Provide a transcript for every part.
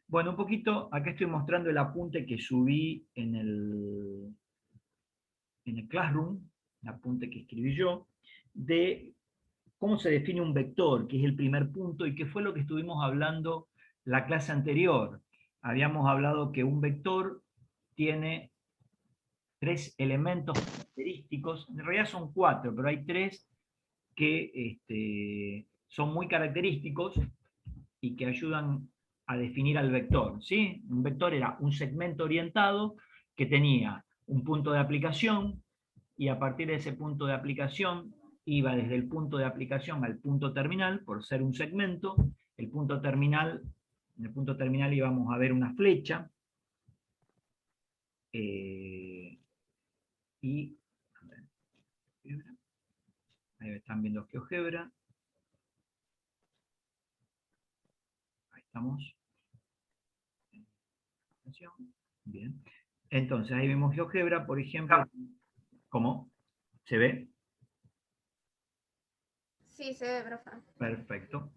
Bueno, un poquito, acá estoy mostrando el apunte que subí en el Classroom, el apunte que escribí yo, de cómo se define un vector, que es el primer punto, y que fue lo que estuvimos hablando la clase anterior. Habíamos hablado que un vector tiene 3 elementos característicos, en realidad son 4, pero hay 3 que son muy característicos y que ayudan a definir al vector, ¿sí? Un vector era un segmento orientado que tenía un punto de aplicación, y a partir de ese punto de aplicación iba desde el punto de aplicación al punto terminal, por ser un segmento. El punto terminal, en el punto terminal íbamos a ver una flecha, y ahí están viendo GeoGebra, ahí estamos, bien. Entonces ahí vemos GeoGebra, por ejemplo, ¿cómo? ¿Se ve? Sí, se ve, profe. Perfecto.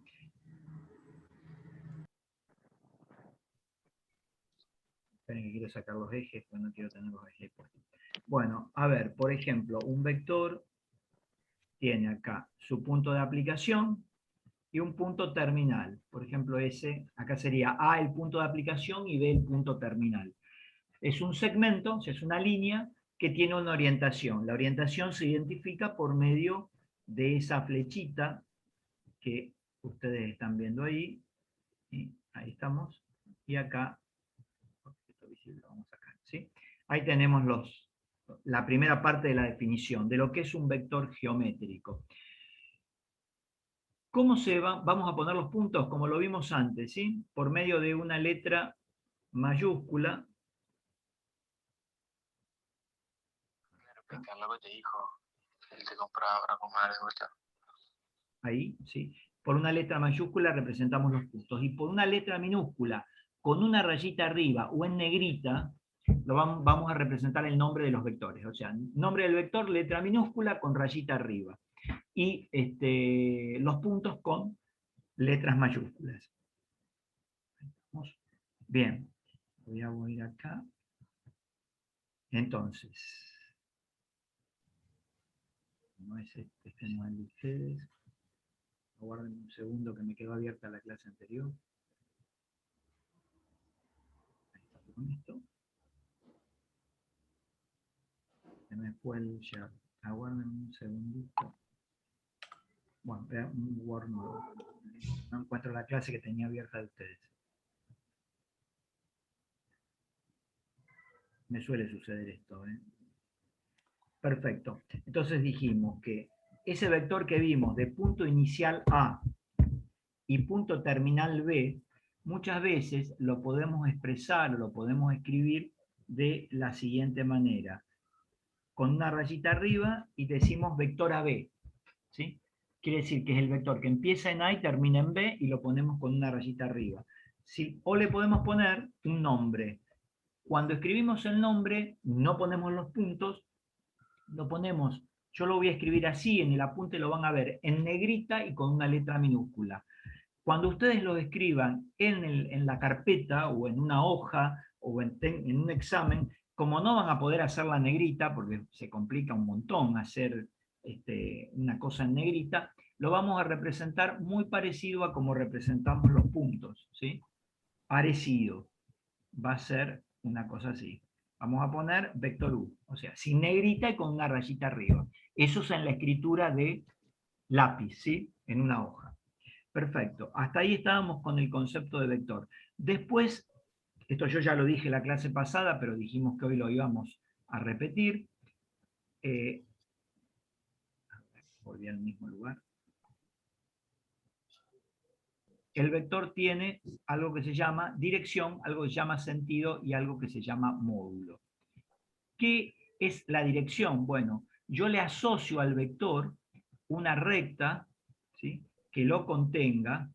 Esperen que quiero sacar los ejes, porque no quiero tener los ejes puestos. Bueno, a ver, por ejemplo, un vector tiene acá su punto de aplicación y un punto terminal. Por ejemplo, acá sería A el punto de aplicación y B el punto terminal. Es un segmento, o sea, es una línea que tiene una orientación. La orientación se identifica por medio de esa flechita que ustedes están viendo ahí. Y ahí estamos. Y acá, vamos a sacar, ¿sí? Ahí tenemos la primera parte de la definición de lo que es un vector geométrico. ¿Cómo se va? Vamos a poner los puntos como lo vimos antes, ¿sí? Por medio de una letra mayúscula. Lo que te dijo, él te compraba para comer de vuelta. Ahí, ¿sí? Por una letra mayúscula representamos los puntos. Y por una letra minúscula, con una rayita arriba o en negrita, vamos a representar el nombre de los vectores. O sea, nombre del vector, letra minúscula con rayita arriba. Y los puntos con letras mayúsculas. Bien, voy a ir acá. Entonces, no es este no es el de ustedes. Aguarden un segundo que me quedó abierta la clase anterior. Ahí está con esto. Se me fue el share. Aguarden un segundito. Bueno, un Word nuevo. No encuentro la clase que tenía abierta de ustedes. Me suele suceder esto, ¿eh? Perfecto. Entonces dijimos que ese vector que vimos de punto inicial A y punto terminal B, muchas veces lo podemos expresar o lo podemos escribir de la siguiente manera. Con una rayita arriba y decimos vector AB, ¿sí? Quiere decir que es el vector que empieza en A y termina en B y lo ponemos con una rayita arriba. O le podemos poner un nombre. Cuando escribimos el nombre, no ponemos los puntos, lo ponemos, yo lo voy a escribir así, en el apunte lo van a ver, en negrita y con una letra minúscula. Cuando ustedes lo escriban en la carpeta o en una hoja o en un examen, como no van a poder hacer la negrita, porque se complica un montón hacer una cosa en negrita, lo vamos a representar muy parecido a como representamos los puntos, ¿sí? Parecido. Va a ser una cosa así. Vamos a poner vector U, o sea, sin negrita y con una rayita arriba. Eso es en la escritura de lápiz, ¿sí? En una hoja. Perfecto. Hasta ahí estábamos con el concepto de vector. Después, esto yo ya lo dije la clase pasada, pero dijimos que hoy lo íbamos a repetir. Volví al mismo lugar. El vector tiene algo que se llama dirección, algo que se llama sentido y algo que se llama módulo. ¿Qué es la dirección? Bueno, yo le asocio al vector una recta, ¿sí?, que lo contenga.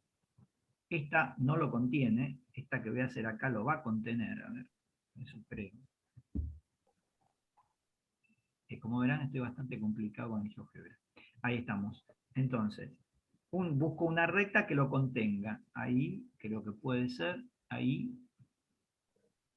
Esta no lo contiene, esta que voy a hacer acá lo va a contener, a ver, eso creo. Como verán, estoy bastante complicado con el GeoGebra. Ahí estamos. Entonces, busco una recta que lo contenga. Ahí, creo que puede ser, ahí.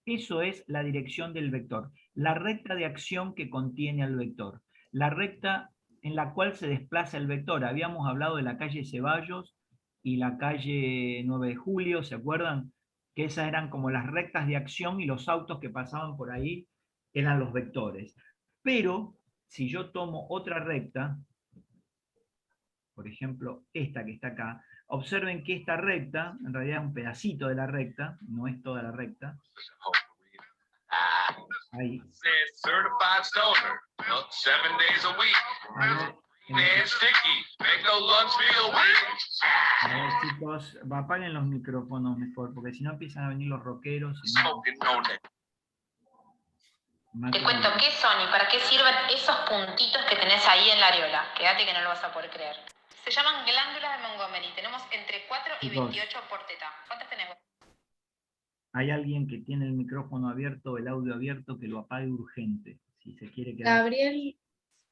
Eso es la dirección del vector. La recta de acción que contiene al vector. La recta en la cual se desplaza el vector. Habíamos hablado de la calle Ceballos y la calle 9 de Julio, ¿se acuerdan? Que esas eran como las rectas de acción y los autos que pasaban por ahí eran los vectores. Pero si yo tomo otra recta, por ejemplo, esta que está acá, observen que esta recta, en realidad es un pedacito de la recta, no es toda la recta. Ahí. A ver, chicos, apaguen los micrófonos mejor, porque si no empiezan a venir los rockeros. Te cuento qué son y para qué sirven esos puntitos que tenés ahí en la areola. Quédate que no lo vas a poder creer. Se llaman glándulas de Montgomery. Tenemos entre 4 y 28 por teta. ¿Cuántas tenemos? Hay alguien que tiene el micrófono abierto, el audio abierto, que lo apague urgente, si se quiere quedar. Gabriel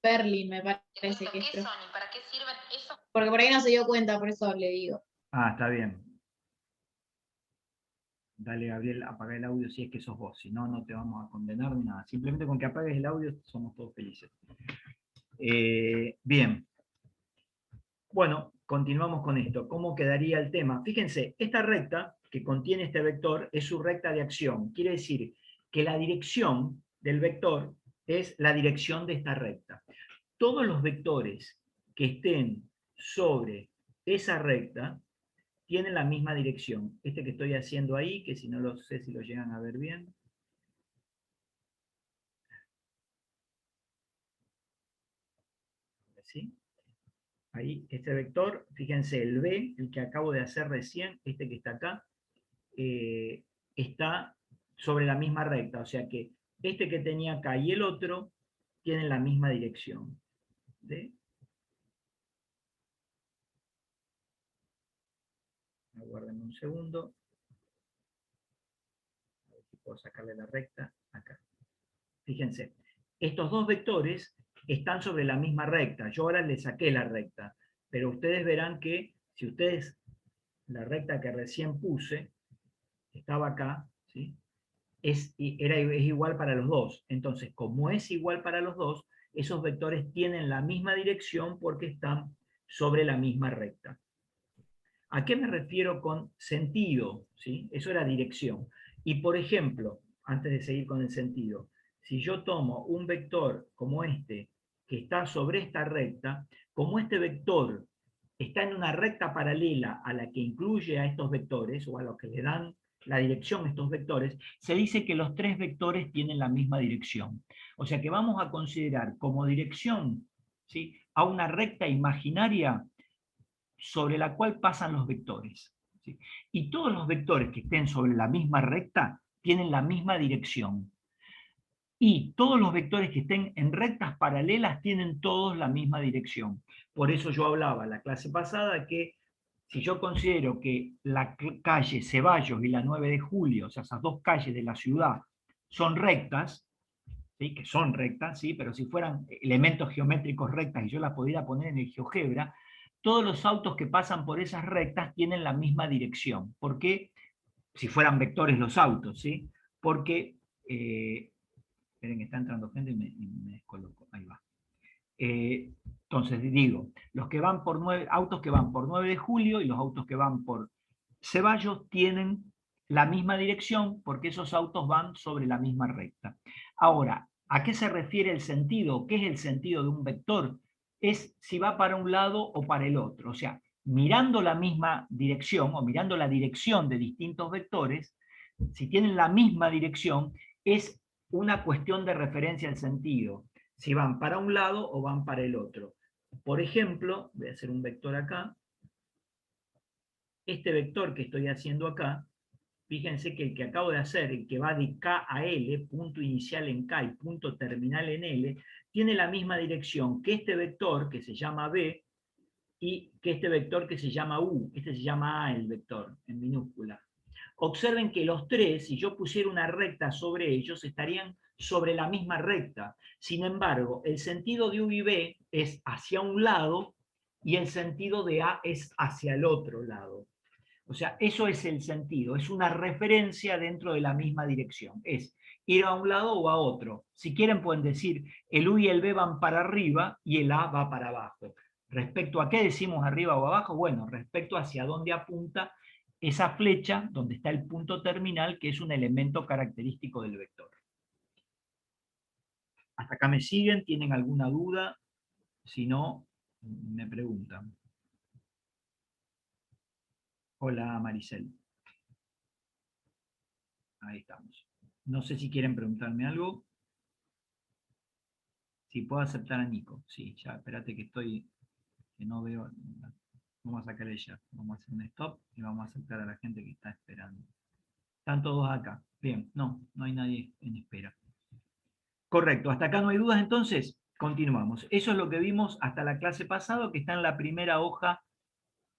Berlin, me parece que es. ¿Qué son y para qué sirven esos? Porque por ahí no se dio cuenta, por eso le digo. Ah, está bien. Dale, Gabriel, apaga el audio si es que sos vos, si no, no te vamos a condenar ni nada. Simplemente con que apagues el audio somos todos felices. Bien. Bueno, continuamos con esto. ¿Cómo quedaría el tema? Fíjense, esta recta que contiene este vector es su recta de acción. Quiere decir que la dirección del vector es la dirección de esta recta. Todos los vectores que estén sobre esa recta tienen la misma dirección. Este que estoy haciendo ahí, que si no lo sé si lo llegan a ver bien. ¿Sí? Ahí, este vector, fíjense, el B, el que acabo de hacer recién, este que está acá, está sobre la misma recta. O sea que este que tenía acá y el otro tienen la misma dirección. ¿Sí? Aguarden un segundo. A ver si puedo sacarle la recta acá. Fíjense, estos dos vectores están sobre la misma recta. Yo ahora le saqué la recta, pero ustedes verán que si ustedes, la recta que recién puse, estaba acá, ¿sí? es igual para los dos. Entonces, como es igual para los dos, esos vectores tienen la misma dirección porque están sobre la misma recta. ¿A qué me refiero con sentido? ¿Sí? Eso era dirección. Y por ejemplo, antes de seguir con el sentido, si yo tomo un vector como este, que está sobre esta recta, como este vector está en una recta paralela a la que incluye a estos vectores, o a los que le dan la dirección a estos vectores, se dice que los tres vectores tienen la misma dirección. O sea que vamos a considerar como dirección, ¿sí?, a una recta imaginaria sobre la cual pasan los vectores. ¿Sí? Y todos los vectores que estén sobre la misma recta tienen la misma dirección. Y todos los vectores que estén en rectas paralelas tienen todos la misma dirección. Por eso yo hablaba en la clase pasada que si yo considero que la calle Ceballos y la 9 de Julio, o sea, esas dos calles de la ciudad, son rectas, ¿sí?, que son rectas, ¿sí?, pero si fueran elementos geométricos rectas y yo las pudiera poner en el GeoGebra, todos los autos que pasan por esas rectas tienen la misma dirección. ¿Por qué? Si fueran vectores los autos, ¿sí? Porque, esperen que está entrando gente y me descoloco, ahí va. Entonces digo, los que van por autos que van por 9 de Julio y los autos que van por Ceballos tienen la misma dirección porque esos autos van sobre la misma recta. Ahora, ¿a qué se refiere el sentido? ¿Qué es el sentido de un vector? Es si va para un lado o para el otro. O sea, mirando la misma dirección o mirando la dirección de distintos vectores, si tienen la misma dirección, es una cuestión de referencia al sentido. Si van para un lado o van para el otro. Por ejemplo, voy a hacer un vector acá. Este vector que estoy haciendo acá, fíjense que el que acabo de hacer, el que va de K a L, punto inicial en K y punto terminal en L, tiene la misma dirección que este vector que se llama B y que este vector que se llama U. Este se llama A, el vector, en minúscula. Observen que los tres, si yo pusiera una recta sobre ellos, estarían sobre la misma recta. Sin embargo, el sentido de U y B es hacia un lado y el sentido de A es hacia el otro lado. O sea, eso es el sentido, es una referencia dentro de la misma dirección. Es ir a un lado o a otro. Si quieren pueden decir el U y el B van para arriba y el A va para abajo. ¿Respecto a qué decimos arriba o abajo? Bueno, respecto hacia dónde apunta esa flecha, donde está el punto terminal, que es un elemento característico del vector. ¿Hasta acá me siguen? ¿Tienen alguna duda? Si no, me preguntan. Hola Maricel. Ahí estamos. No sé si quieren preguntarme algo. Si puedo aceptar a Nico. Sí, ya, espérate que no veo. Vamos a sacar ella. Vamos a hacer un stop y vamos a aceptar a la gente que está esperando. Están todos acá. Bien, no hay nadie en espera. Correcto, hasta acá no hay dudas, entonces continuamos. Eso es lo que vimos hasta la clase pasada, que está en la primera hoja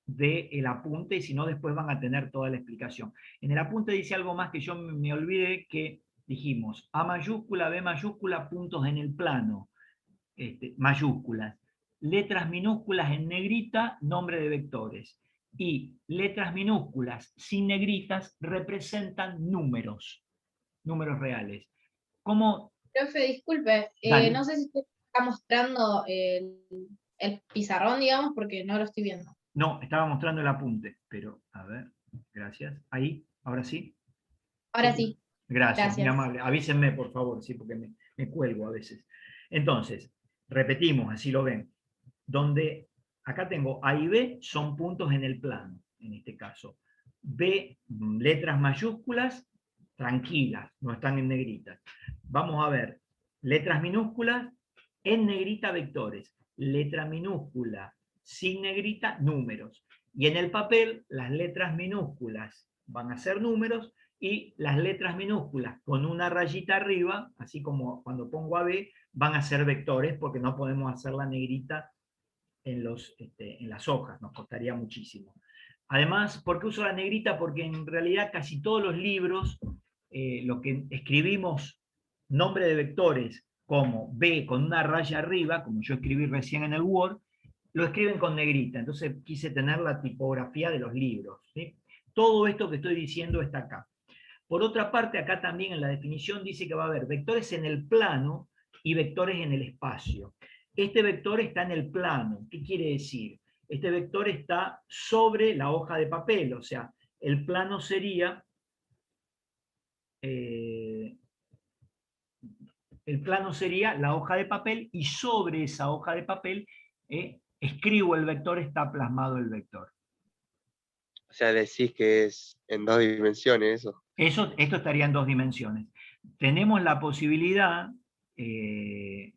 del apunte, y si no, después van a tener toda la explicación. En el apunte dice algo más que yo me olvidé, que dijimos A mayúscula, B mayúscula, puntos en el plano, mayúsculas. Letras minúsculas en negrita, nombre de vectores. Y letras minúsculas sin negritas representan números reales. ¿Cómo? Profe, disculpe, Dale. no sé si usted está mostrando el pizarrón, digamos, porque no lo estoy viendo. No, estaba mostrando el apunte, pero a ver, gracias. Ahí, ahora sí. Ahora sí. Gracias, muy Gracias. amable. Avísenme, por favor, sí, porque me cuelgo a veces. Entonces, repetimos, así lo ven. Donde acá tengo A y B son puntos en el plano, en este caso. B, letras mayúsculas, tranquilas, no están en negritas. Vamos a ver, letras minúsculas, en negrita vectores. Letra minúscula, sin negrita, números. Y en el papel, las letras minúsculas van a ser números, y las letras minúsculas con una rayita arriba, así como cuando pongo AB, van a ser vectores, porque no podemos hacer la negrita en las hojas, nos costaría muchísimo. Además, ¿por qué uso la negrita? Porque en realidad casi todos los libros, lo que escribimos nombre de vectores como B con una raya arriba, como yo escribí recién en el Word, lo escriben con negrita. Entonces quise tener la tipografía de los libros, ¿sí? Todo esto que estoy diciendo está acá. Por otra parte, acá también en la definición dice que va a haber vectores en el plano y vectores en el espacio. Este vector está en el plano. ¿Qué quiere decir? Este vector está sobre la hoja de papel, o sea, el plano sería la hoja de papel, y sobre esa hoja de papel escribo el vector, está plasmado el vector. O sea, decís que es en 2 dimensiones eso. Esto estaría en 2 dimensiones. Tenemos la posibilidad, creo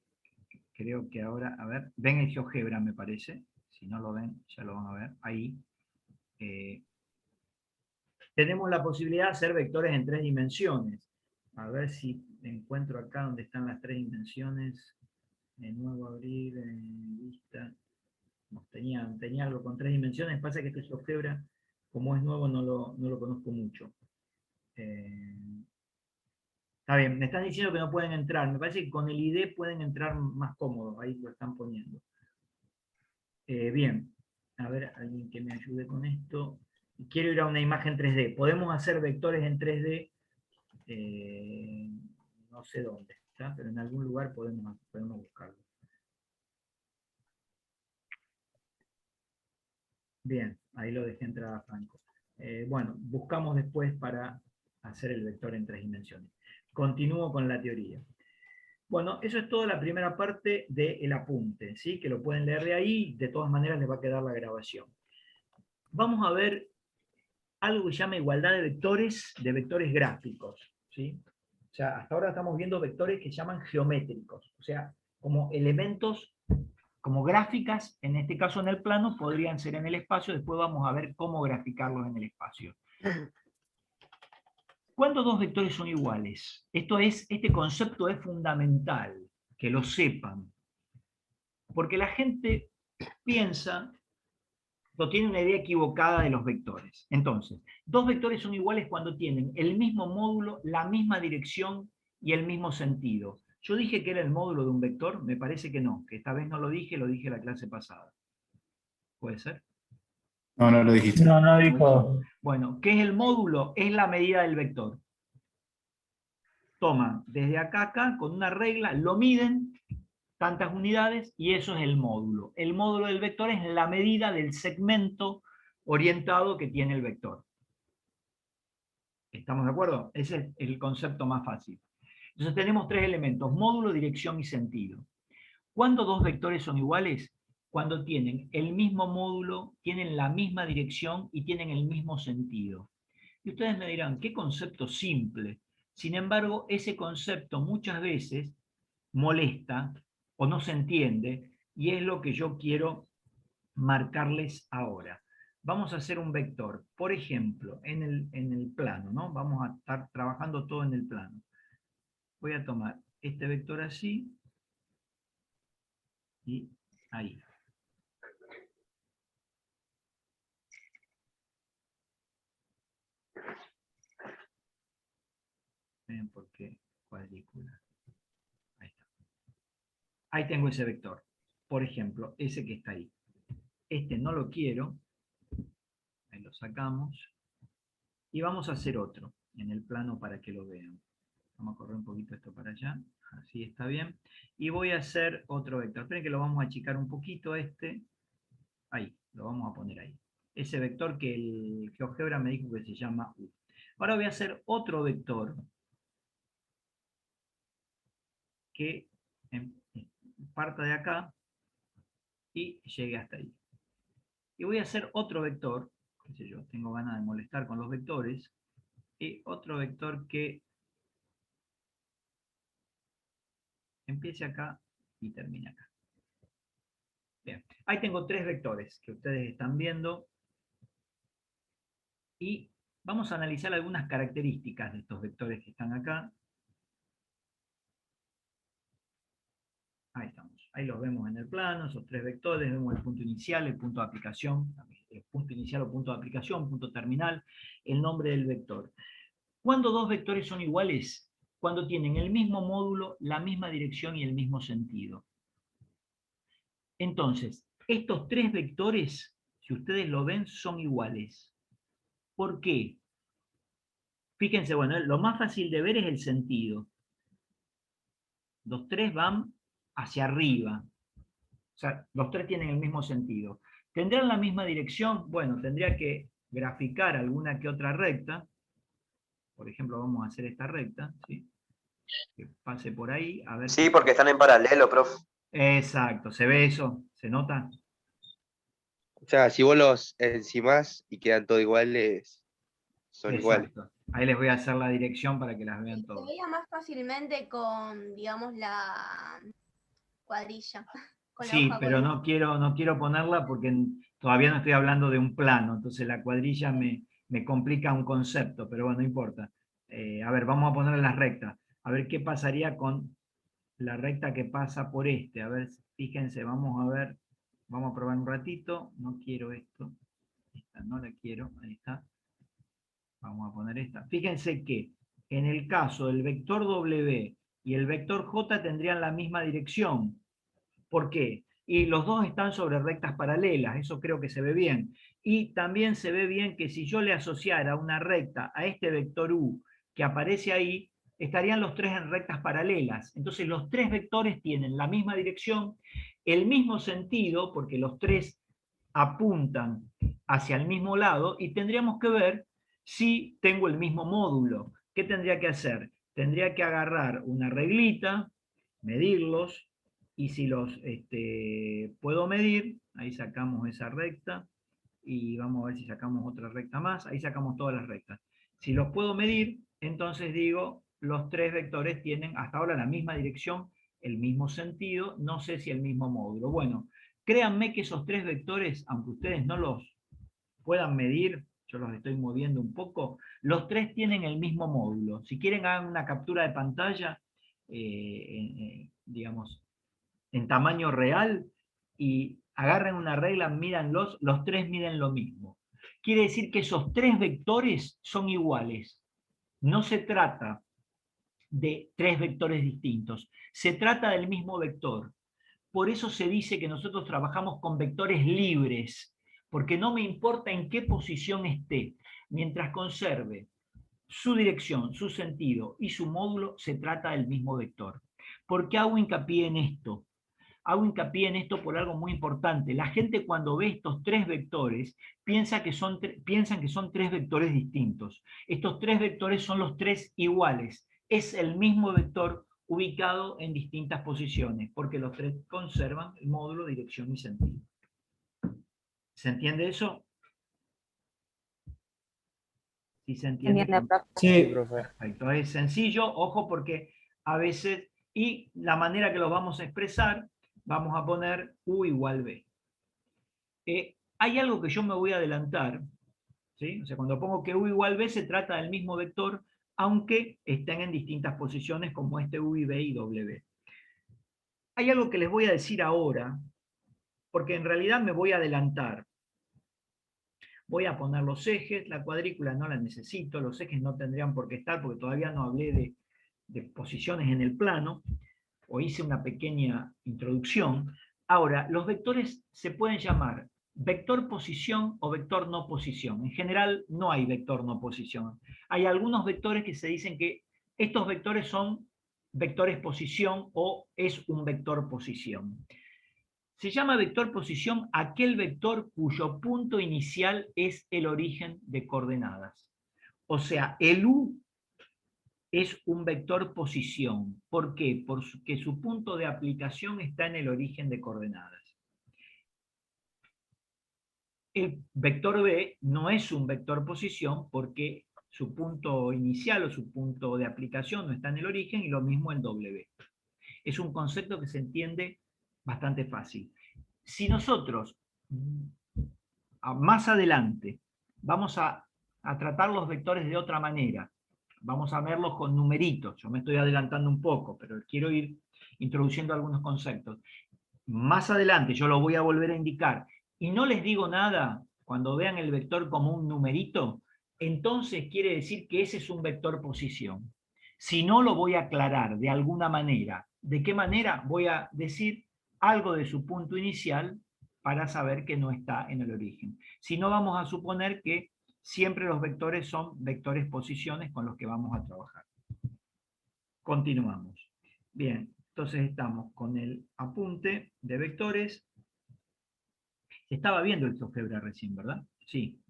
que ahora, a ver, ven el GeoGebra, me parece. Si no lo ven, ya lo van a ver. Ahí. Tenemos la posibilidad de hacer vectores en 3 dimensiones. A ver si encuentro acá donde están las 3 dimensiones. De nuevo abrir, vista. No, tenía algo con 3 dimensiones. Pasa que este GeoGebra, como es nuevo, no lo conozco mucho. Está bien, me están diciendo que no pueden entrar. Me parece que con el ID pueden entrar más cómodos. Ahí lo están poniendo. Bien, a ver, alguien que me ayude con esto. Quiero ir a una imagen 3D. Podemos hacer vectores en 3D, no sé dónde, ¿está? Pero en algún lugar podemos buscarlo. Bien, ahí lo dejé entrar a Franco. Bueno, buscamos después para hacer el vector en 3 dimensiones. Continúo con la teoría. Bueno, eso es toda la primera parte del apunte, ¿sí? Que lo pueden leer de ahí, de todas maneras les va a quedar la grabación. Vamos a ver algo que se llama igualdad de vectores gráficos, ¿sí? O sea, hasta ahora estamos viendo vectores que se llaman geométricos, o sea, como elementos, como gráficas, en este caso en el plano, podrían ser en el espacio. Después vamos a ver cómo graficarlos en el espacio. ¿Cuándo 2 vectores son iguales? Este concepto es fundamental, que lo sepan, porque la gente piensa o tiene una idea equivocada de los vectores. Entonces, 2 vectores son iguales cuando tienen el mismo módulo, la misma dirección y el mismo sentido. Yo dije que era el módulo de un vector, me parece que no, que esta vez no lo dije la clase pasada. ¿Puede ser? No, no lo dijiste. No, no dijo. Bueno, ¿qué es el módulo? Es la medida del vector. Toman desde acá a acá, con una regla, lo miden, tantas unidades, y eso es el módulo. El módulo del vector es la medida del segmento orientado que tiene el vector. ¿Estamos de acuerdo? Ese es el concepto más fácil. Entonces tenemos tres elementos: módulo, dirección y sentido. ¿Cuándo dos vectores son iguales? Cuando tienen el mismo módulo, tienen la misma dirección y tienen el mismo sentido. Y ustedes me dirán, qué concepto simple. Sin embargo, ese concepto muchas veces molesta o no se entiende, y es lo que yo quiero marcarles ahora. Vamos a hacer un vector, por ejemplo, en el plano, ¿no? Vamos a estar trabajando todo en el plano. Voy a tomar este vector así y ahí. Ven por qué cuadrícula. Ahí está. Ahí tengo ese vector. Por ejemplo, ese que está ahí. Este no lo quiero. Ahí lo sacamos. Y vamos a hacer otro en el plano para que lo vean. Vamos a correr un poquito esto para allá. Así está bien. Y voy a hacer otro vector. Esperen que lo vamos a achicar un poquito este. Ahí, lo vamos a poner ahí. Ese vector que el GeoGebra me dijo que se llama U. Ahora voy a hacer otro vector que parta de acá y llegue hasta ahí. Y voy a hacer otro vector, qué sé yo, tengo ganas de molestar con los vectores, y otro vector que empiece acá y termine acá. Bien, ahí tengo tres vectores que ustedes están viendo, y vamos a analizar algunas características de estos vectores que están acá. Ahí estamos, ahí los vemos en el plano, esos tres vectores, vemos el punto inicial, el punto de aplicación, el punto inicial o punto de aplicación, punto terminal, el nombre del vector. ¿Cuándo dos vectores son iguales? Cuando tienen el mismo módulo, la misma dirección y el mismo sentido. Entonces, estos tres vectores, si ustedes lo ven, son iguales. ¿Por qué? Fíjense, bueno, lo más fácil de ver es el sentido. Los tres van hacia arriba. O sea, los tres tienen el mismo sentido. ¿Tendrán la misma dirección? Bueno, tendría que graficar alguna que otra recta. Por ejemplo, vamos a hacer esta recta, ¿sí? Que pase por ahí. A ver. Sí, porque están en paralelo, profe. Exacto, ¿se ve eso? ¿Se nota? O sea, si vos los encimás y quedan todos iguales, son iguales. Exacto. Ahí les voy a hacer la dirección para que las vean Se todas. veía más fácilmente con, digamos, la cuadrilla. Con la Sí, hoja pero cuadrilla. no quiero ponerla porque todavía no estoy hablando de un plano, entonces la cuadrilla me complica un concepto, pero bueno, no importa. A ver, vamos a ponerle las rectas. A ver qué pasaría con la recta que pasa por este. A ver, fíjense, vamos a ver, vamos a probar un ratito. No quiero esto. Esta no la quiero, ahí está. Vamos a poner esta. Fíjense que en el caso del vector W y el vector J tendrían la misma dirección. ¿Por qué? Y los dos están sobre rectas paralelas, eso creo que se ve bien. Y también se ve bien que si yo le asociara una recta a este vector U que aparece ahí, estarían los tres en rectas paralelas. Entonces los tres vectores tienen la misma dirección, el mismo sentido, porque los tres apuntan hacia el mismo lado, y tendríamos que ver si tengo el mismo módulo. ¿Qué tendría que hacer? Tendría que agarrar una reglita, medirlos, y si los puedo medir, ahí sacamos esa recta, y vamos a ver si sacamos otra recta más, ahí sacamos todas las rectas. Si los puedo medir, entonces digo, los tres vectores tienen hasta ahora la misma dirección, el mismo sentido, no sé si el mismo módulo. Bueno, créanme que esos tres vectores, aunque ustedes no los puedan medir, yo los estoy moviendo un poco, los tres tienen el mismo módulo. Si quieren hagan una captura de pantalla, digamos, en tamaño real, y agarren una regla, mídanlos, los tres miden lo mismo. Quiere decir que esos tres vectores son iguales. No se trata de tres vectores distintos, se trata del mismo vector. por eso se dice que nosotros trabajamos con vectores libres, porque no me importa en qué posición esté, mientras conserve su dirección, su sentido y su módulo, se trata del mismo vector. ¿Por qué hago hincapié en esto? Hago hincapié en esto por algo muy importante. La gente cuando ve estos tres vectores piensan que son tres vectores distintos. Estos tres vectores son los tres iguales. Es el mismo vector ubicado en distintas posiciones, porque los tres conservan el módulo, dirección y sentido. ¿Se entiende eso? ¿Sí se entiende? Sí, Perfecto. Es sencillo, ojo, porque a veces, y la manera que lo vamos a expresar, vamos a poner U igual B. Hay algo que yo me voy a adelantar, ¿sí? O sea, cuando pongo que U igual B se trata del mismo vector, aunque estén en distintas posiciones como este U y B y W. Hay algo que les voy a decir ahora, porque en realidad me voy a adelantar. Voy a poner los ejes, la cuadrícula no la necesito, los ejes no tendrían por qué estar, porque todavía no hablé de posiciones en el plano, o hice una pequeña introducción. Ahora, los vectores se pueden llamar vector posición o vector no posición. En general no hay vector no posición. Hay algunos vectores que se dicen que estos vectores son vectores posición o es un vector posición. Se llama vector posición aquel vector cuyo punto inicial es el origen de coordenadas. O sea, el U es un vector posición. ¿Por qué? Porque su punto de aplicación está en el origen de coordenadas. El vector B no es un vector posición porque su punto inicial o su punto de aplicación no está en el origen, y lo mismo el W. Es un concepto que se entiende bastante fácil. Si nosotros más adelante vamos a tratar los vectores de otra manera, vamos a verlos con numeritos, yo me estoy adelantando un poco, pero quiero ir introduciendo algunos conceptos. Más adelante yo lo voy a volver a indicar, y no les digo nada cuando vean el vector como un numerito, entonces quiere decir que ese es un vector posición. Si no, lo voy a aclarar de alguna manera. ¿De qué manera? Voy a decir algo de su punto inicial para saber que no está en el origen. Si no, vamos a suponer que siempre los vectores son vectores posiciones con los que vamos a trabajar. Continuamos. Bien, entonces estamos con el apunte de vectores. Se estaba viendo el GeoGebra recién, ¿verdad? Sí.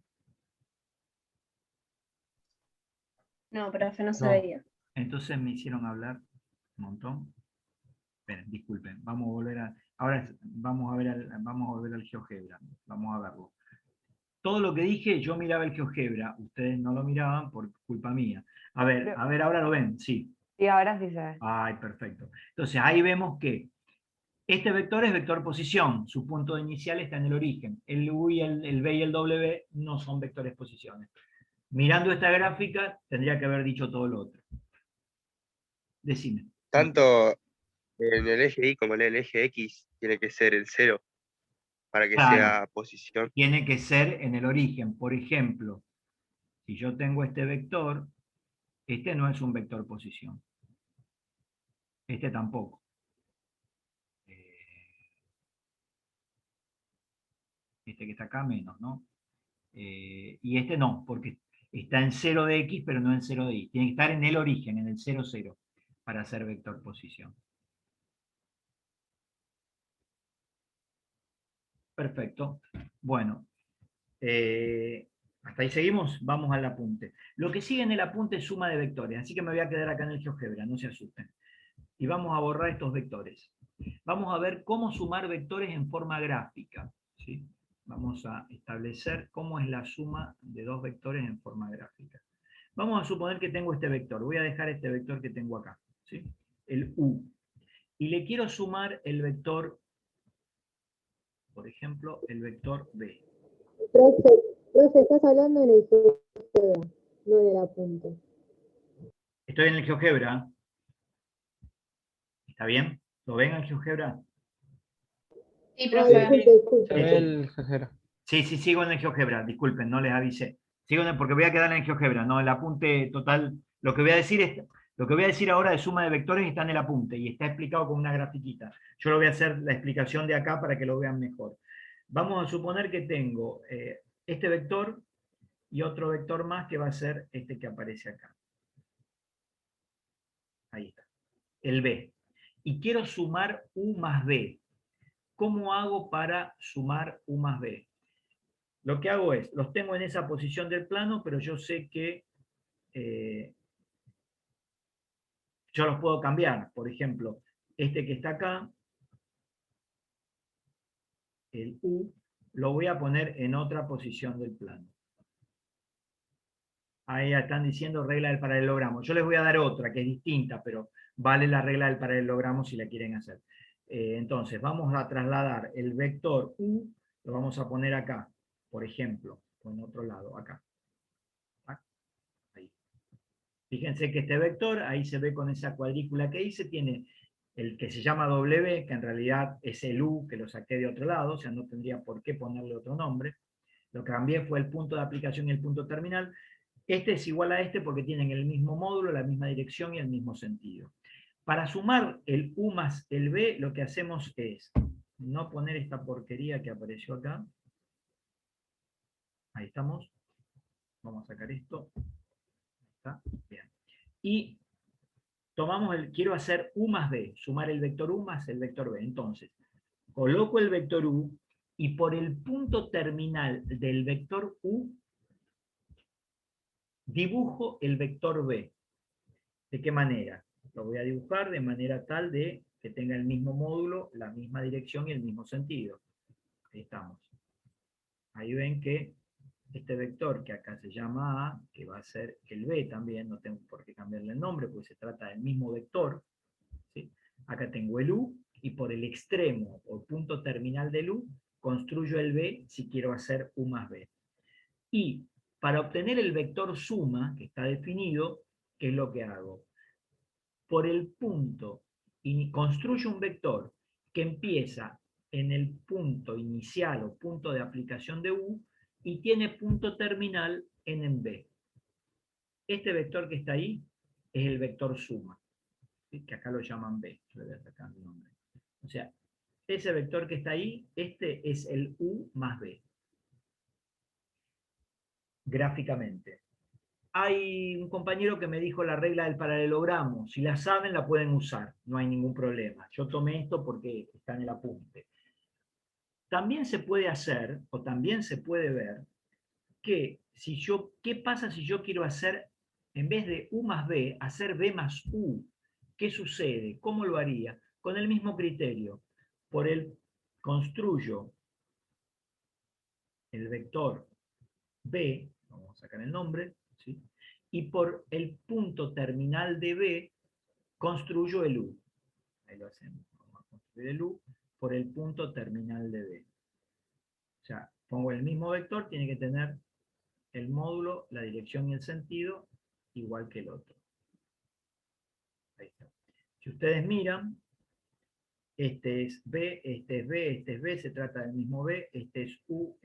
No, profe, no se No. veía. Entonces me hicieron hablar un montón. Esperen, disculpen, vamos a volver a... Ahora vamos a volver al GeoGebra. Vamos a verlo. Todo lo que dije, yo miraba el GeoGebra. Ustedes no lo miraban por culpa mía. A ver, ahora lo ven, sí. Sí, ahora sí se ve. Ay, perfecto. Entonces ahí vemos que este vector es vector posición. Su punto inicial está en el origen. El U y el B y el W no son vectores posiciones. Mirando esta gráfica, tendría que haber dicho todo lo otro. Decime. Tanto en el eje Y como en el eje X tiene que ser el 0 para que Claro, sea posición. tiene que ser en el origen. Por ejemplo, si yo tengo este vector, este no es un vector posición. Este tampoco. Este que está acá menos, ¿no? Y este no, porque está en 0 de X, pero no en 0 de Y. Tiene que estar en el origen, en el 0, 0, para ser vector posición. Perfecto. Bueno, hasta ahí seguimos, vamos al apunte. Lo que sigue en el apunte es suma de vectores, así que me voy a quedar acá en el GeoGebra, no se asusten. Y vamos a borrar estos vectores. Vamos a ver cómo sumar vectores en forma gráfica, ¿sí? Vamos a establecer cómo es la suma de dos vectores en forma gráfica. Vamos a suponer que tengo este vector. Voy a dejar este vector que tengo acá, ¿sí? El U. Y le quiero sumar el vector, por ejemplo, el vector B. Profe, estás hablando en el GeoGebra, no en el apunte. Estoy en el GeoGebra. ¿Está bien? ¿Lo ven en el GeoGebra? Sí, Ah, profe. disculpe. se ve el GeoGebra. Sí, sigo en el GeoGebra. Disculpen, no les avisé. Sigo porque voy a quedar en el GeoGebra, no el apunte total. Lo que voy a decir es, Lo que voy a decir ahora de suma de vectores está en el apunte y está explicado con una grafiquita. Yo lo voy a hacer la explicación de acá para que lo vean mejor. Vamos a suponer que tengo este vector y otro vector más que va a ser este que aparece acá. Ahí está. El B. Y quiero sumar U más B. ¿Cómo hago para sumar U más B? Lo que hago es, los tengo en esa posición del plano, pero yo sé que yo los puedo cambiar. Por ejemplo, este que está acá, el U, lo voy a poner en otra posición del plano. Ahí están diciendo regla del paralelogramo. Yo les voy a dar otra que es distinta, pero vale la regla del paralelogramo si la quieren hacer. Entonces, vamos a trasladar el vector U, lo vamos a poner acá, por ejemplo, o en otro lado, acá. Ahí. Fíjense que este vector, ahí se ve con esa cuadrícula que hice, tiene el que se llama W, que en realidad es el U, que lo saqué de otro lado, o sea, no tendría por qué ponerle otro nombre. Lo que cambié fue el punto de aplicación y el punto terminal. Este es igual a este porque tienen el mismo módulo, la misma dirección y el mismo sentido. Para sumar el U más el B, lo que hacemos es no poner esta porquería que apareció acá. Ahí estamos. Vamos a sacar esto. Ahí está. Bien. Y tomamos quiero hacer U más B, sumar el vector U más el vector B. Entonces, coloco el vector U y por el punto terminal del vector U dibujo el vector B. ¿De qué manera? Lo voy a dibujar de manera tal de que tenga el mismo módulo, la misma dirección y el mismo sentido. Ahí estamos. Ahí ven que este vector que acá se llama A, que va a ser el B también, no tengo por qué cambiarle el nombre, porque se trata del mismo vector. ¿Sí? Acá tengo el U, y por el extremo o punto terminal del U, construyo el B si quiero hacer U más B. Y para obtener el vector suma, que está definido, ¿qué es lo que hago? Por el punto, y construyo un vector que empieza en el punto inicial o punto de aplicación de U y tiene punto terminal en B. Este vector que está ahí es el vector suma, ¿sí? Que acá lo llaman B. Yo le voy a sacar el nombre. O sea, ese vector que está ahí, este es el U más B. Gráficamente. Hay un compañero que me dijo la regla del paralelogramo. Si la saben, la pueden usar. No hay ningún problema. Yo tomé esto porque está en el apunte. También se puede hacer, o también se puede ver, que ¿qué pasa si yo quiero hacer, en vez de U más B, hacer B más U? ¿Qué sucede? ¿Cómo lo haría? Con el mismo criterio. Construyo el vector B, vamos a sacar el nombre, ¿sí? Y por el punto terminal de B, construyo el U. Ahí lo hacemos. Vamos a construir el U por el punto terminal de B. O sea, pongo el mismo vector, tiene que tener el módulo, la dirección y el sentido, igual que el otro. Ahí está. Si ustedes miran, este es B, este es B, este es B, se trata del mismo B, este es U,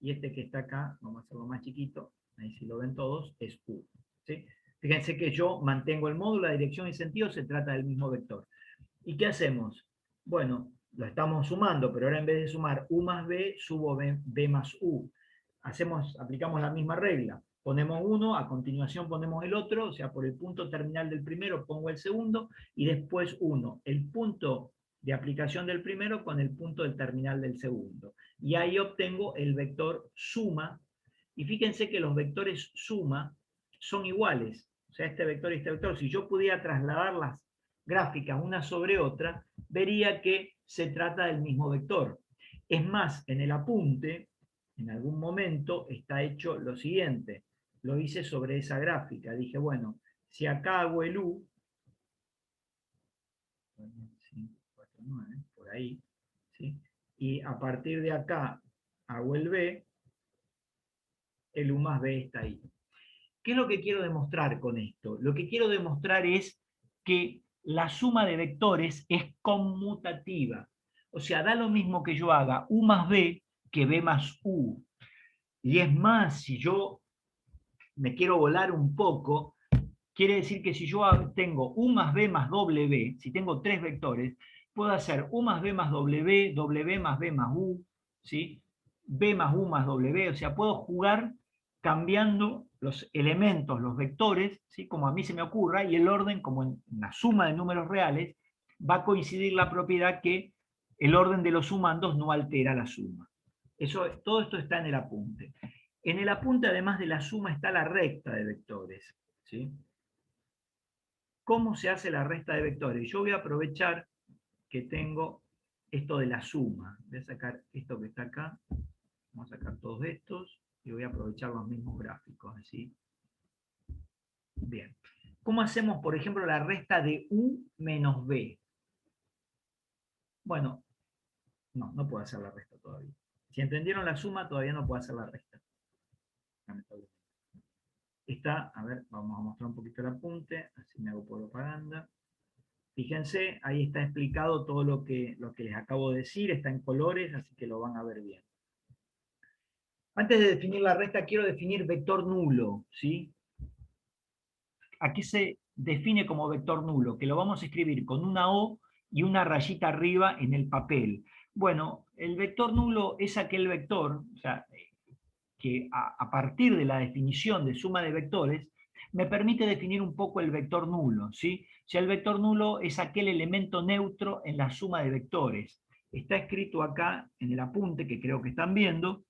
y este que está acá, vamos a hacerlo más chiquito, ahí si lo ven todos, es U. ¿Sí? Fíjense que yo mantengo el módulo, la dirección y sentido, se trata del mismo vector. ¿Y qué hacemos? Bueno, lo estamos sumando, pero ahora en vez de sumar U más B, subo B más U. Aplicamos la misma regla. Ponemos uno, a continuación ponemos el otro, o sea, por el punto terminal del primero pongo el segundo, y después uno. El punto de aplicación del primero con el punto del terminal del segundo. Y ahí obtengo el vector suma, y fíjense que los vectores suma son iguales. O sea, este vector y este vector, si yo pudiera trasladar las gráficas una sobre otra, vería que se trata del mismo vector. Es más, en el apunte, en algún momento está hecho lo siguiente. Lo hice sobre esa gráfica. Dije, bueno, si acá hago el U, 5, 4, 9, por ahí, ¿sí? Y a partir de acá hago el B, el U más B está ahí. ¿Qué es lo que quiero demostrar con esto? Lo que quiero demostrar es que la suma de vectores es conmutativa. O sea, da lo mismo que yo haga U más B que B más U. Y es más, si yo me quiero volar un poco, Quiere decir que si yo tengo U más B más W, si tengo 3 vectores, puedo hacer U más B más W, W más B más U, ¿sí? B más U más W, o sea, puedo jugar cambiando los elementos, los vectores, ¿sí? Como a mí se me ocurra, y el orden, como en la suma de números reales, va a coincidir la propiedad que el orden de los sumandos no altera la suma. Todo esto está en el apunte. En el apunte, además de la suma, está la recta de vectores, ¿sí? ¿Cómo se hace la resta de vectores? Yo voy a aprovechar que tengo esto de la suma. Voy a sacar esto que está acá. Vamos a sacar todos estos y voy a aprovechar los mismos gráficos. ¿Sí? Bien. ¿Cómo hacemos, por ejemplo, la resta de U menos B? Bueno, no puedo hacer la resta todavía. Si entendieron la suma, todavía no puedo hacer la resta. Está, a ver, vamos a mostrar un poquito el apunte, así me hago propaganda. Fíjense, ahí está explicado todo lo que les acabo de decir, está en colores, así que lo van a ver bien. Antes de definir la resta, quiero definir vector nulo, ¿sí? Aquí se define como vector nulo, que lo vamos a escribir con una O y una rayita arriba en el papel. Bueno, el vector nulo es aquel vector, o sea, que a partir de la definición de suma de vectores, me permite definir un poco el vector nulo, ¿sí? O sea, el vector nulo es aquel elemento neutro en la suma de vectores. Está escrito acá en el apunte, que creo que están viendo,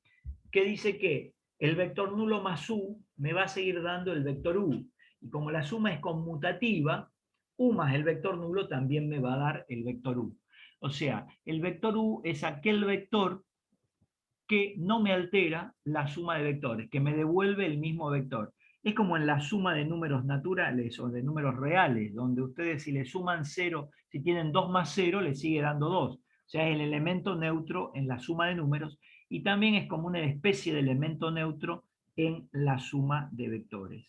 que dice que el vector nulo más U me va a seguir dando el vector U. Y como la suma es conmutativa, U más el vector nulo también me va a dar el vector U. O sea, el vector U es aquel vector que no me altera la suma de vectores, que me devuelve el mismo vector. Es como en la suma de números naturales o de números reales, donde ustedes si le suman 0, si tienen 2 más 0, le sigue dando 2. O sea, es el elemento neutro en la suma de números y también es como una especie de elemento neutro en la suma de vectores.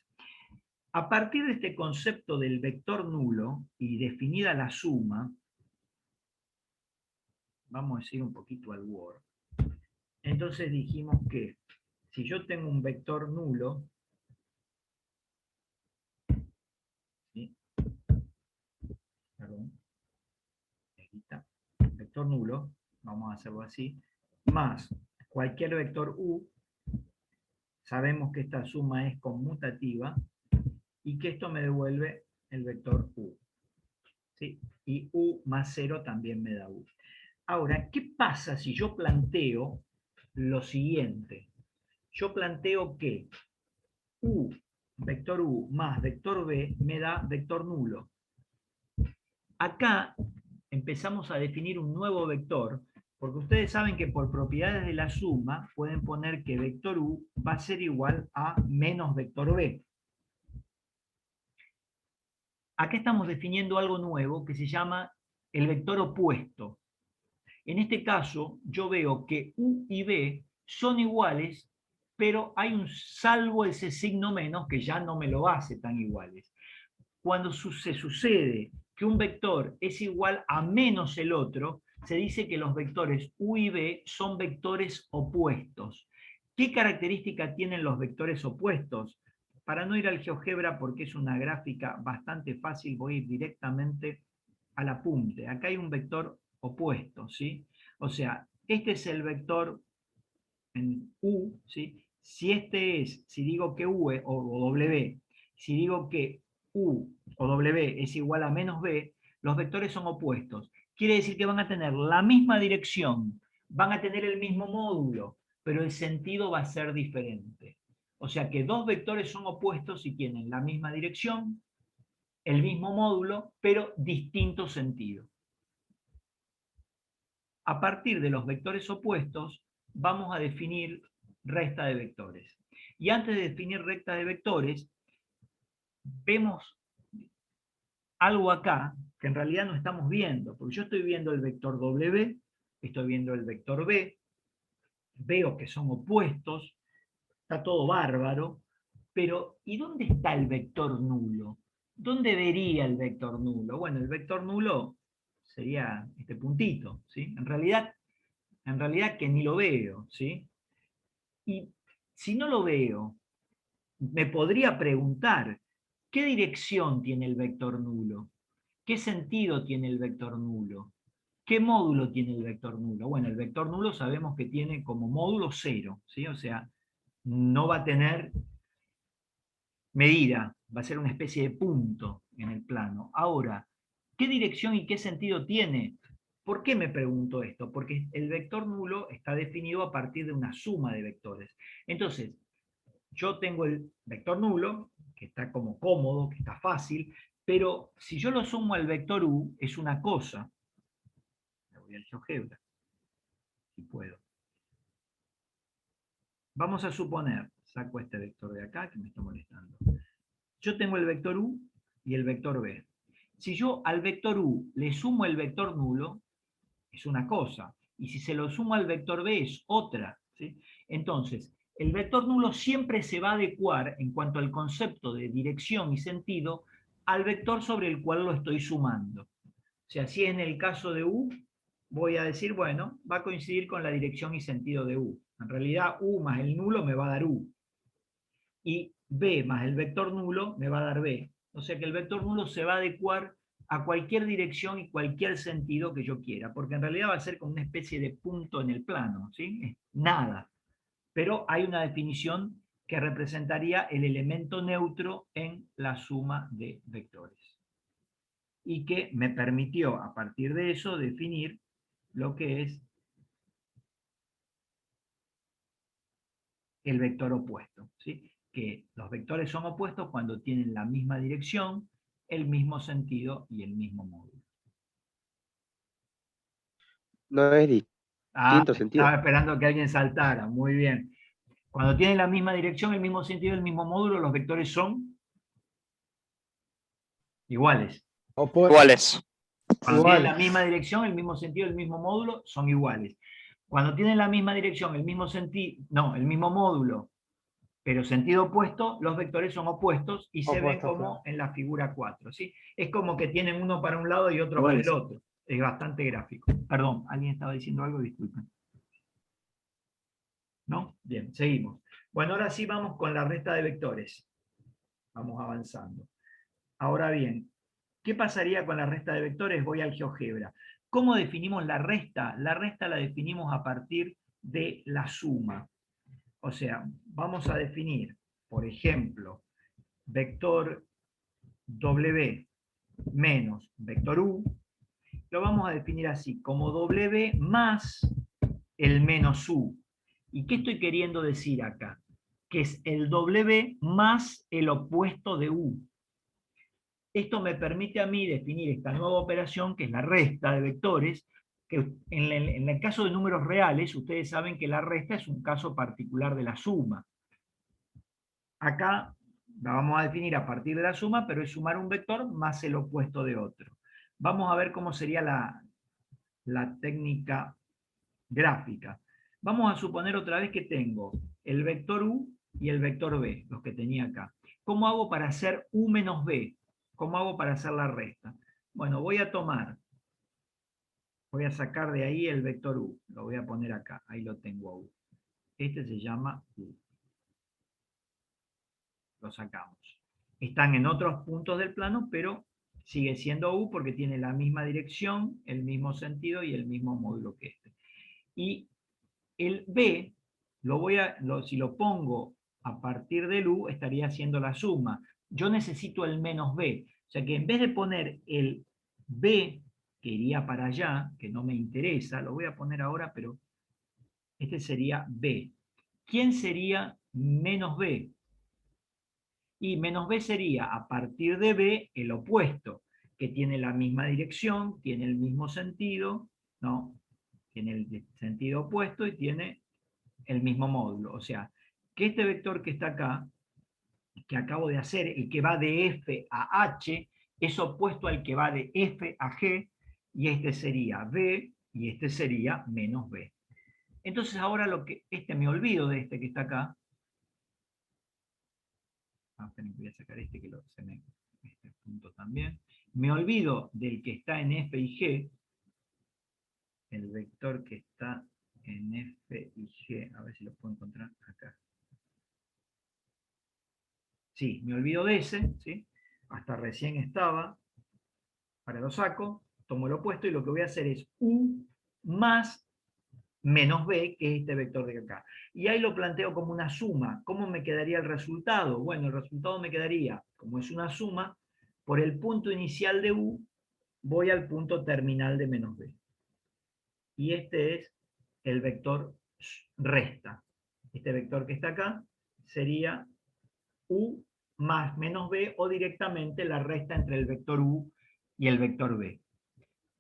A partir de este concepto del vector nulo y definida la suma, vamos a ir un poquito al Word. Entonces dijimos que si yo tengo un vector nulo, ¿sí? Perdón, vector nulo, vamos a hacerlo así, más cualquier vector U, sabemos que esta suma es conmutativa y que esto me devuelve el vector U. ¿Sí? Y U más 0 también me da U. Ahora, ¿qué pasa si yo planteo lo siguiente? Yo planteo que U, vector U más vector B me da vector nulo. Acá empezamos a definir un nuevo vector, porque ustedes saben que por propiedades de la suma pueden poner que vector U va a ser igual a menos vector B. Acá estamos definiendo algo nuevo que se llama el vector opuesto. En este caso, yo veo que U y B son iguales, pero hay un salvo ese signo menos que ya no me lo hace tan iguales. Cuando se sucede que un vector es igual a menos el otro, se dice que los vectores U y B son vectores opuestos. ¿Qué característica tienen los vectores opuestos? Para no ir al GeoGebra, porque es una gráfica bastante fácil, voy a ir directamente al apunte. Acá hay un vector opuesto, ¿sí? O sea, este es el vector en U, ¿sí? Si digo que U o W, si digo que U o W es igual a menos B, los vectores son opuestos. Quiere decir que van a tener la misma dirección, van a tener el mismo módulo, pero el sentido va a ser diferente. O sea que dos vectores son opuestos y tienen la misma dirección, el mismo módulo, pero distinto sentido. A partir de los vectores opuestos, vamos a definir resta de vectores. Y antes de definir recta de vectores, vemos algo acá que en realidad no estamos viendo, porque yo estoy viendo el vector W, estoy viendo el vector B, veo que son opuestos, está todo bárbaro, pero ¿y dónde está el vector nulo? ¿Dónde vería el vector nulo? Bueno, el vector nulo sería este puntito, ¿sí? En realidad que ni lo veo, ¿sí? Y si no lo veo, me podría preguntar, ¿qué dirección tiene el vector nulo? ¿Qué sentido tiene el vector nulo? ¿Qué módulo tiene el vector nulo? Bueno, el vector nulo sabemos que tiene como módulo 0, ¿sí? O sea, no va a tener medida, va a ser una especie de punto en el plano. Ahora, ¿qué dirección y qué sentido tiene? ¿Por qué me pregunto esto? Porque el vector nulo está definido a partir de una suma de vectores. Entonces, yo tengo el vector nulo, que está como cómodo, que está fácil, pero si yo lo sumo al vector u, es una cosa. Me voy al GeoGebra, si puedo. Vamos a suponer, saco este vector de acá que me está molestando. Yo tengo el vector u y el vector b. Si yo al vector u le sumo el vector nulo, es una cosa. Y si se lo sumo al vector b es otra, ¿sí? Entonces, el vector nulo siempre se va a adecuar en cuanto al concepto de dirección y sentido al vector sobre el cual lo estoy sumando. O sea, si en el caso de u, voy a decir, bueno, va a coincidir con la dirección y sentido de u. En realidad, u más el nulo me va a dar u. Y b más el vector nulo me va a dar b. O sea que el vector nulo se va a adecuar a cualquier dirección y cualquier sentido que yo quiera, porque en realidad va a ser como una especie de punto en el plano, ¿sí? Es nada. Pero hay una definición que representaría el elemento neutro en la suma de vectores. Y que me permitió, a partir de eso, definir lo que es el vector opuesto, ¿sí? Que los vectores son opuestos cuando tienen la misma dirección, el mismo sentido y el mismo módulo. No es distinto sentido. Estaba esperando que alguien saltara, muy bien. Cuando tienen la misma dirección, el mismo sentido y el mismo módulo, los vectores son iguales. Iguales. Cuando tienen la misma dirección, el mismo sentido, el mismo módulo, son iguales. Cuando tienen la misma dirección, el mismo sentido, no, el mismo módulo, pero sentido opuesto, los vectores son opuestos y se ven como en la figura 4, ¿sí? Es como que tienen uno para un lado y otro para el otro. Es bastante gráfico. Perdón, ¿alguien estaba diciendo algo? Disculpen. ¿No? Bien, seguimos. Bueno, ahora sí vamos con la resta de vectores. Vamos avanzando. Ahora bien, ¿qué pasaría con la resta de vectores? Voy al GeoGebra. ¿Cómo definimos la resta? La resta la definimos a partir de la suma. O sea, vamos a definir, por ejemplo, vector W menos vector U, lo vamos a definir así, como W más el menos U. ¿Y qué estoy queriendo decir acá? Que es el W más el opuesto de U. Esto me permite a mí definir esta nueva operación, que es la resta de vectores, que en el caso de números reales, ustedes saben que la resta es un caso particular de la suma. Acá la vamos a definir a partir de la suma, pero es sumar un vector más el opuesto de otro. Vamos a ver cómo sería la técnica gráfica. Vamos a suponer otra vez que tengo el vector u y el vector b, los que tenía acá. ¿Cómo hago para hacer u menos b? ¿Cómo hago para hacer la resta? Bueno, voy a sacar de ahí el vector u, lo voy a poner acá, ahí lo tengo a u. Este se llama u. Lo sacamos. Están en otros puntos del plano, pero sigue siendo u porque tiene la misma dirección, el mismo sentido y el mismo módulo que este. Y el b, si lo pongo a partir del u, estaría haciendo la suma. Yo necesito el menos b. O sea que en vez de poner el b, que iría para allá, que no me interesa, lo voy a poner ahora, pero este sería b. ¿Quién sería menos b? Y menos b sería a partir de b el opuesto, que tiene la misma dirección, tiene el mismo sentido, ¿no? Tiene el sentido opuesto y tiene el mismo módulo. O sea, que este vector que está acá, que acabo de hacer, el que va de F a H, es opuesto al que va de F a G, y este sería B, y este sería menos B. Entonces ahora me olvido de este que está acá. Voy a sacar este que este punto también. Me olvido del que está en F y G, el vector que está en F y G, a ver si lo puedo encontrar acá. Sí, me olvido de ese, ¿sí? hasta recién estaba, ahora lo saco, tomo el opuesto y lo que voy a hacer es U más menos B, que es este vector de acá. Y ahí lo planteo como una suma. ¿Cómo me quedaría el resultado? Bueno, el resultado me quedaría, como es una suma, por el punto inicial de U, voy al punto terminal de menos B. Y este es el vector resta. Este vector que está acá sería U más menos B, o directamente la resta entre el vector U y el vector B.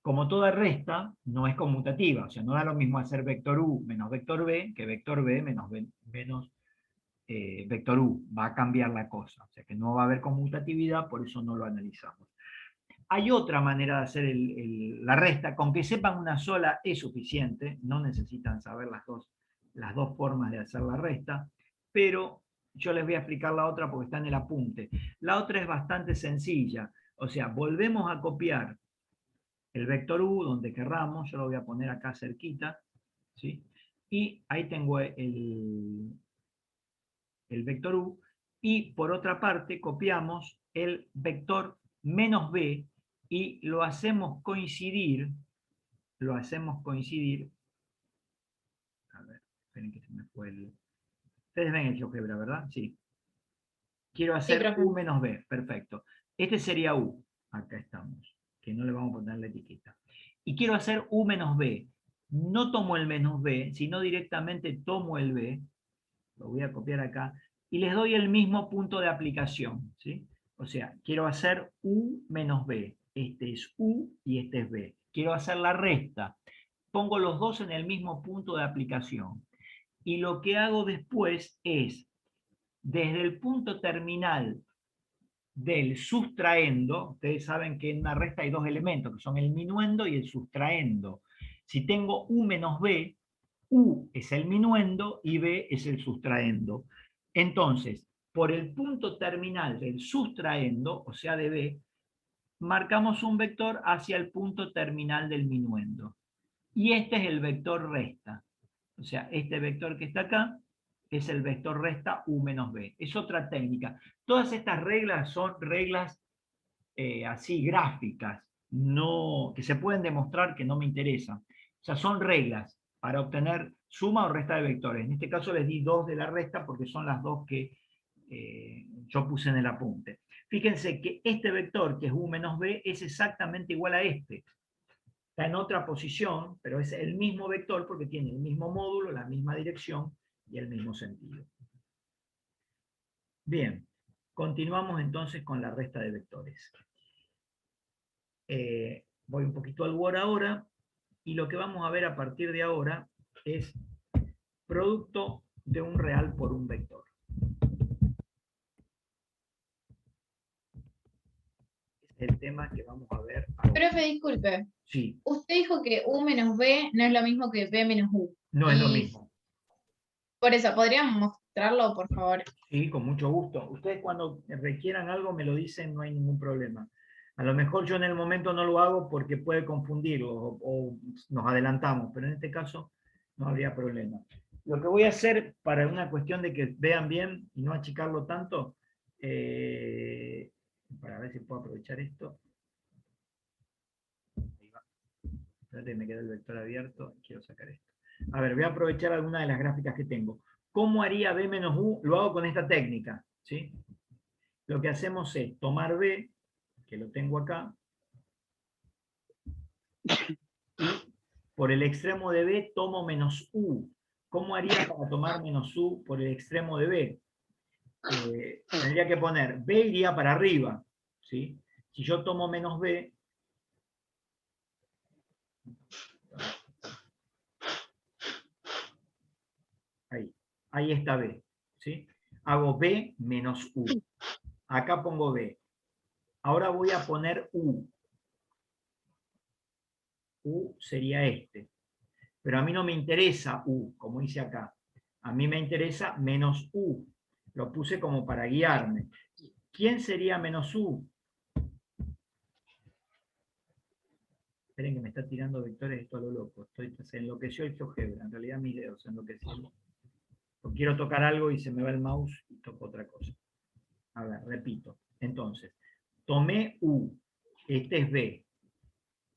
Como toda resta, no es conmutativa, o sea, no da lo mismo hacer vector U menos vector B que vector B menos vector U. Va a cambiar la cosa, o sea que no va a haber conmutatividad, por eso no lo analizamos. Hay otra manera de hacer la resta, con que sepan una sola es suficiente, no necesitan saber las dos formas de hacer la resta, pero yo les voy a explicar la otra porque está en el apunte. La otra es bastante sencilla, o sea, volvemos a copiar el vector U donde querramos, yo lo voy a poner acá cerquita, ¿sí? Y ahí tengo el vector U, y por otra parte copiamos el vector menos B y lo hacemos coincidir, a ver, esperen que se me fue ustedes ven el GeoGebra, ¿verdad? Sí. Quiero hacer profe. U menos B, perfecto. Este sería U, acá estamos, que no le vamos a poner la etiqueta. Y quiero hacer U menos B. No tomo el menos B, sino directamente tomo el B, lo voy a copiar acá, y les doy el mismo punto de aplicación, ¿sí? O sea, quiero hacer U menos B. Este es U y este es B. Quiero hacer la resta. Pongo los dos en el mismo punto de aplicación. Y lo que hago después es, desde el punto terminal del sustraendo, ustedes saben que en una resta hay dos elementos, que son el minuendo y el sustraendo. Si tengo U menos B, U es el minuendo y B es el sustraendo. Entonces, por el punto terminal del sustraendo, o sea de B, marcamos un vector hacia el punto terminal del minuendo. Y este es el vector resta. O sea, este vector que está acá es el vector resta U menos B. Es otra técnica. Todas estas reglas son reglas así gráficas, no, que se pueden demostrar, que no me interesan. O sea, son reglas para obtener suma o resta de vectores. En este caso les di dos de la resta porque son las dos que yo puse en el apunte. Fíjense que este vector, que es U menos B, es exactamente igual a este. Está en otra posición, pero es el mismo vector porque tiene el mismo módulo, la misma dirección y el mismo sentido. Bien, continuamos entonces con la resta de vectores. Voy un poquito al Word ahora, y lo que vamos a ver a partir de ahora es producto de un real por un vector. Es el tema que vamos a ver ahora. Profe, disculpe. Sí, Usted dijo que U menos B no es lo mismo que B menos U. no es lo Y mismo. por eso, ¿podrían mostrarlo, por favor? Sí, con mucho gusto. Ustedes cuando requieran algo me lo dicen, no hay ningún problema. A lo mejor yo en el momento no lo hago porque puede confundirlo o nos adelantamos, pero en este caso no habría problema. Lo que voy a hacer para una cuestión de que vean bien y no achicarlo tanto, para ver si puedo aprovechar esto. Ahí va. Espérate, me queda el vector abierto, quiero sacar esto. A ver, voy a aprovechar alguna de las gráficas que tengo. ¿Cómo haría B menos U? Lo hago con esta técnica, ¿sí? Lo que hacemos es tomar B, que lo tengo acá, y por el extremo de B tomo menos U. ¿Cómo haría para tomar menos U por el extremo de B? Tendría que poner, B iría para arriba, ¿sí? Si yo tomo menos B, ahí está B, ¿sí? Hago B menos U. Acá pongo B. Ahora voy a poner U. U sería este. Pero a mí no me interesa U, como dice acá. A mí me interesa menos U. Lo puse como para guiarme. ¿Quién sería menos U? Esperen que me está tirando vectores esto a lo loco. Se enloqueció el GeoGebra. En realidad mis dedos se enloquecieron. Quiero tocar algo y se me va el mouse y toco otra cosa. A ver, repito. Entonces, tomé U, este es B.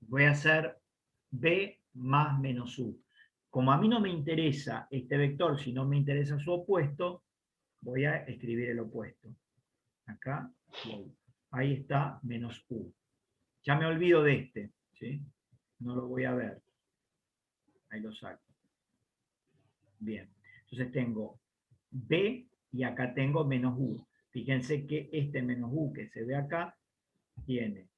Voy a hacer B más menos U. Como a mí no me interesa este vector, si no me interesa su opuesto, voy a escribir el opuesto. Acá, ahí está, menos U. Ya me olvido de este, ¿sí? No lo voy a ver. Ahí lo saco. Bien. Entonces tengo B y acá tengo menos U. Fíjense que este menos U que se ve acá tiene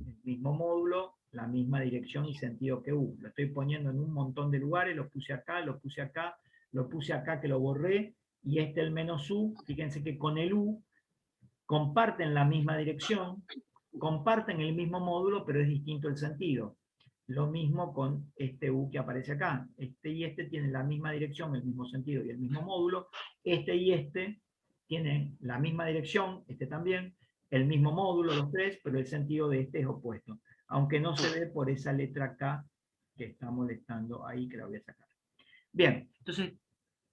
el mismo módulo, la misma dirección y sentido que U. Lo estoy poniendo en un montón de lugares, lo puse acá, lo puse acá, lo puse acá que lo borré, y este el menos U, fíjense que con el U comparten la misma dirección, comparten el mismo módulo, pero es distinto el sentido. Lo mismo con este U que aparece acá. Este y este tienen la misma dirección, el mismo sentido y el mismo módulo. Este y este tienen la misma dirección, este también, el mismo módulo, los tres, pero el sentido de este es opuesto. Aunque no se ve por esa letra K que está molestando ahí, que la voy a sacar. Bien, entonces,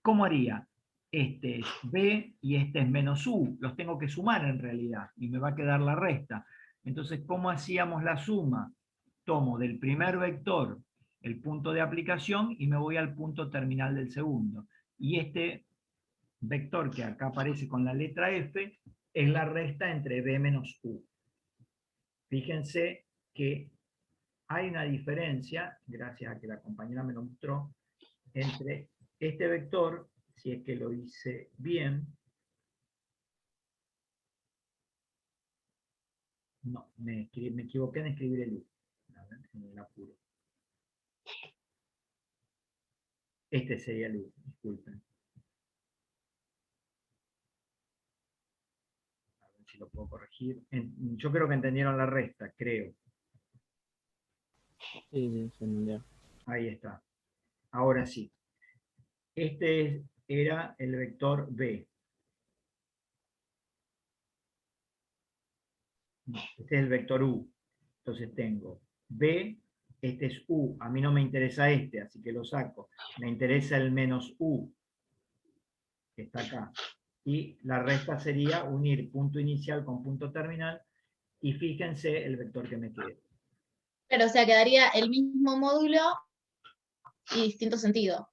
¿cómo haría? Este es B y este es menos U. Los tengo que sumar en realidad y me va a quedar la resta. Entonces, ¿cómo hacíamos la suma? Tomo del primer vector el punto de aplicación y me voy al punto terminal del segundo. Y este vector que acá aparece con la letra F es la resta entre B menos U. Fíjense que hay una diferencia, gracias a que la compañera me lo mostró, entre este vector, si es que lo hice bien. No, me equivoqué en escribir el U. A ver, en el apuro. Este sería el U, disculpen. A ver si lo puedo corregir. Yo creo que entendieron la resta, creo. Sí, se entendió. Ahí está. Ahora sí. Este era el vector B. No, este es el vector U. Entonces tengo B, este es U. A mí no me interesa este, así que lo saco. Me interesa el menos U, que está acá. Y la resta sería unir punto inicial con punto terminal. Y fíjense el vector que me queda. Pero o sea, quedaría el mismo módulo y distinto sentido.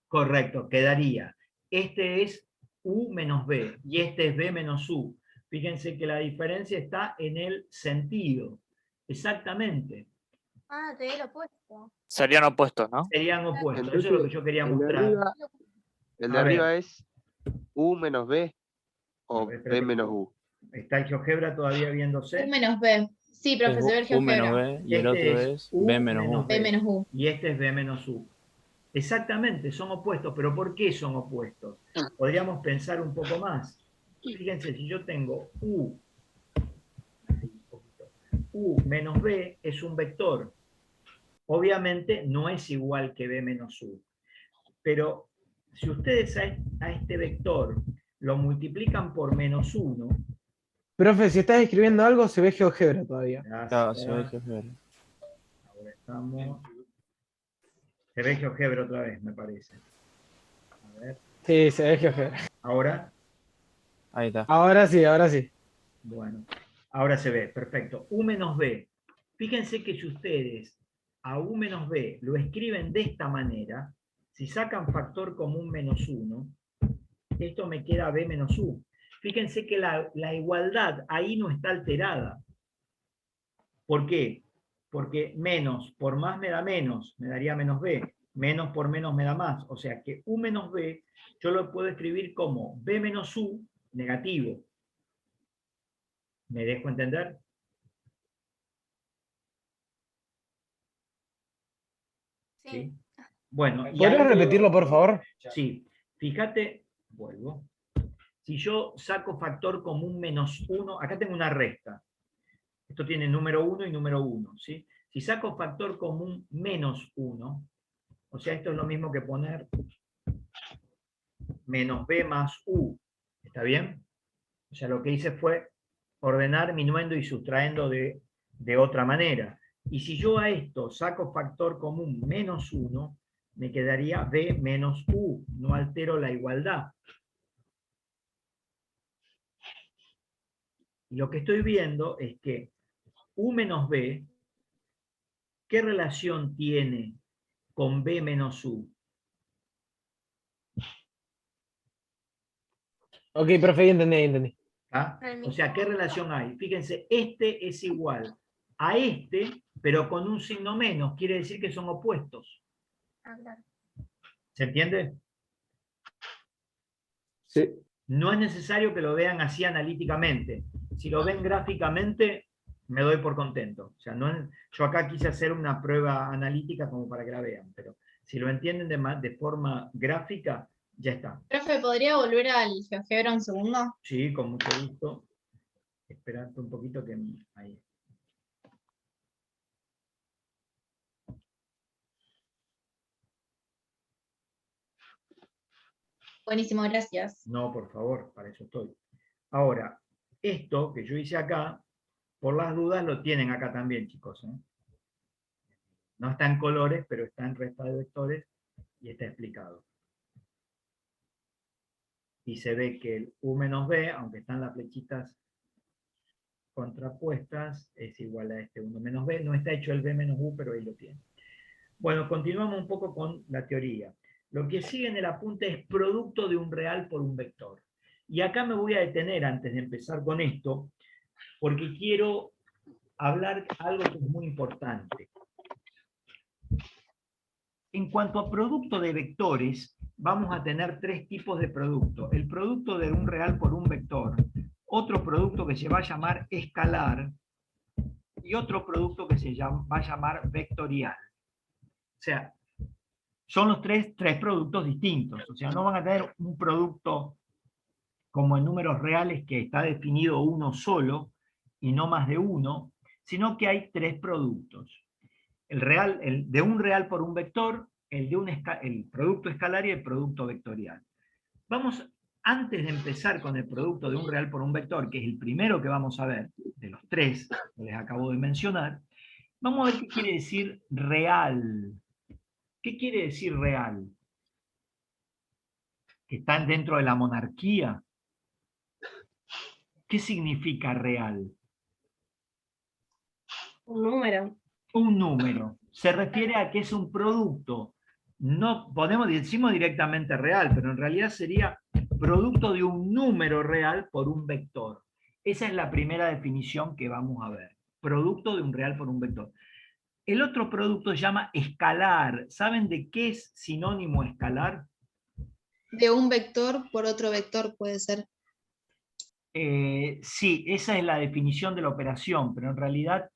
Correcto, quedaría. Este es U menos B y este es B menos U. Fíjense que la diferencia está en el sentido. Exactamente. Ah, te di lo opuesto. Serían opuestos, ¿no? Serían opuestos. Entonces, Eso es lo que yo quería el de mostrar. arriba, el de A ver. arriba es U menos B A o ver, B espérate. menos U. ¿Está el GeoGebra todavía viéndose? U menos B. Sí, profe, se ve el Es U menos GeoGebra. B y el otro es U B menos U. B menos U. Y este es B menos U. Exactamente, son opuestos. ¿Pero por qué son opuestos? Podríamos pensar un poco más. Fíjense, si yo tengo U menos B es un vector. Obviamente no es igual que B menos U. Pero si ustedes a este vector lo multiplican por menos 1, Profe, si estás escribiendo algo, se ve GeoGebra todavía. Claro, se ve que es B. Ahora estamos. Se ve GeoGebra otra vez, me parece. A ver. Sí, se ve GeoGebra. Ahora. Ahí está. Ahora sí, ahora sí. Bueno, ahora se ve, perfecto. U menos B. Fíjense que si ustedes a U menos B lo escriben de esta manera, si sacan factor común menos 1, esto me queda B menos U. Fíjense que la igualdad ahí no está alterada. ¿Por qué? Porque menos por más me da menos, me daría menos B. Menos por menos me da más. O sea que U menos B yo lo puedo escribir como B menos U negativo. ¿Me dejo entender? Sí. Bueno, y ¿Podrías ahí- repetirlo, por favor? Sí, fíjate, vuelvo. Si yo saco factor común menos 1, acá tengo una resta. Esto tiene número 1 y número 1, ¿sí? Si saco factor común menos 1, o sea, esto es lo mismo que poner menos b más u, ¿está bien? O sea, lo que hice fue ordenar minuendo y sustrayendo de otra manera. Y si yo a esto saco factor común menos 1, me quedaría b menos u, no altero la igualdad. Y lo que estoy viendo es que U menos B, ¿qué relación tiene con B menos U? Ok, profe, ya entendí. ¿Ah? El O sea, mismo. ¿qué relación hay? Fíjense, este es igual a este, pero con un signo menos. Quiere decir que son opuestos. Ah, claro. ¿Se entiende? Sí. No es necesario que lo vean así analíticamente. Si lo ven gráficamente, me doy por contento. O sea, no es, yo acá quise hacer una prueba analítica como para que la vean, pero si lo entienden de forma gráfica, ya está. Profe, ¿podría volver al GeoGebra un segundo? Sí, con mucho gusto. Esperate un poquito que ahí. Buenísimo, gracias. No, por favor, para eso estoy. Ahora, esto que yo hice acá, por las dudas lo tienen acá también, chicos, ¿eh? No está en colores, pero está en resta de vectores y está explicado. Y se ve que el U menos B, aunque están las flechitas contrapuestas, es igual a este 1 menos B. No está hecho el B menos U, pero ahí lo tiene. Bueno, continuamos un poco con la teoría. Lo que sigue en el apunte es producto de un real por un vector. Y acá me voy a detener antes de empezar con esto, porque quiero hablar algo que es muy importante. En cuanto a producto de vectores, vamos a tener tres tipos de producto. El producto de un real por un vector, otro producto que se va a llamar escalar y otro producto que se va a llamar vectorial. O sea, son los tres productos distintos. O sea, no van a tener un producto como en números reales que está definido uno solo y no más de uno, sino que hay tres productos. El de un real por un vector, el producto escalar y el producto vectorial. Vamos, antes de empezar con el producto de un real por un vector, que es el primero que vamos a ver, de los tres que les acabo de mencionar, vamos a ver qué quiere decir real. ¿Qué quiere decir real? ¿Que están dentro de la monarquía? ¿Qué significa real? Un número. Un número. Se refiere a que es un producto. No podemos decimos directamente real, pero en realidad sería producto de un número real por un vector. Esa es la primera definición que vamos a ver. Producto de un real por un vector. El otro producto se llama escalar. ¿Saben de qué es sinónimo escalar? De un vector por otro vector puede ser. Sí, esa es la definición de la operación, pero en realidad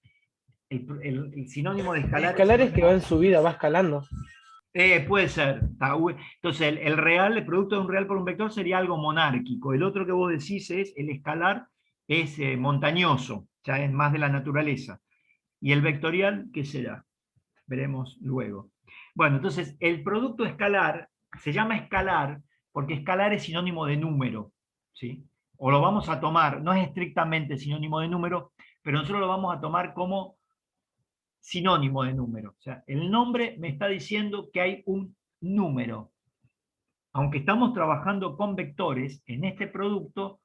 el sinónimo de escalar Escalar es que va en subida, va escalando. puede ser. Entonces, el real, el producto de un real por un vector sería algo monárquico. El otro que vos decís es el escalar, es montañoso, ya es más de la naturaleza. ¿Y el vectorial qué será? Veremos luego. Bueno, entonces, el producto escalar se llama escalar porque escalar es sinónimo de número, ¿sí? O lo vamos a tomar, no es estrictamente sinónimo de número, pero nosotros lo vamos a tomar como sinónimo de número. O sea, el nombre me está diciendo que hay un número. Aunque estamos trabajando con vectores, en este producto,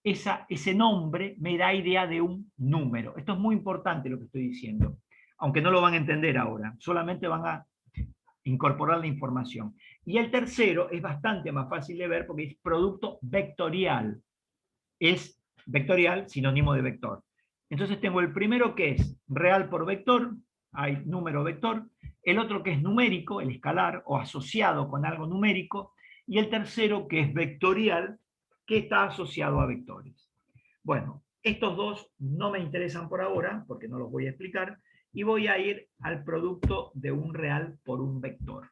ese nombre me da idea de un número. Esto es muy importante lo que estoy diciendo, aunque no lo van a entender ahora, solamente van a incorporar la información. Y el tercero es bastante más fácil de ver porque es producto vectorial. Es vectorial, sinónimo de vector. Entonces tengo el primero que es real por vector, hay número vector, el otro que es numérico, el escalar, o asociado con algo numérico, y el tercero que es vectorial, que está asociado a vectores. Bueno, estos dos no me interesan por ahora, porque no los voy a explicar, y voy a ir al producto de un real por un vector.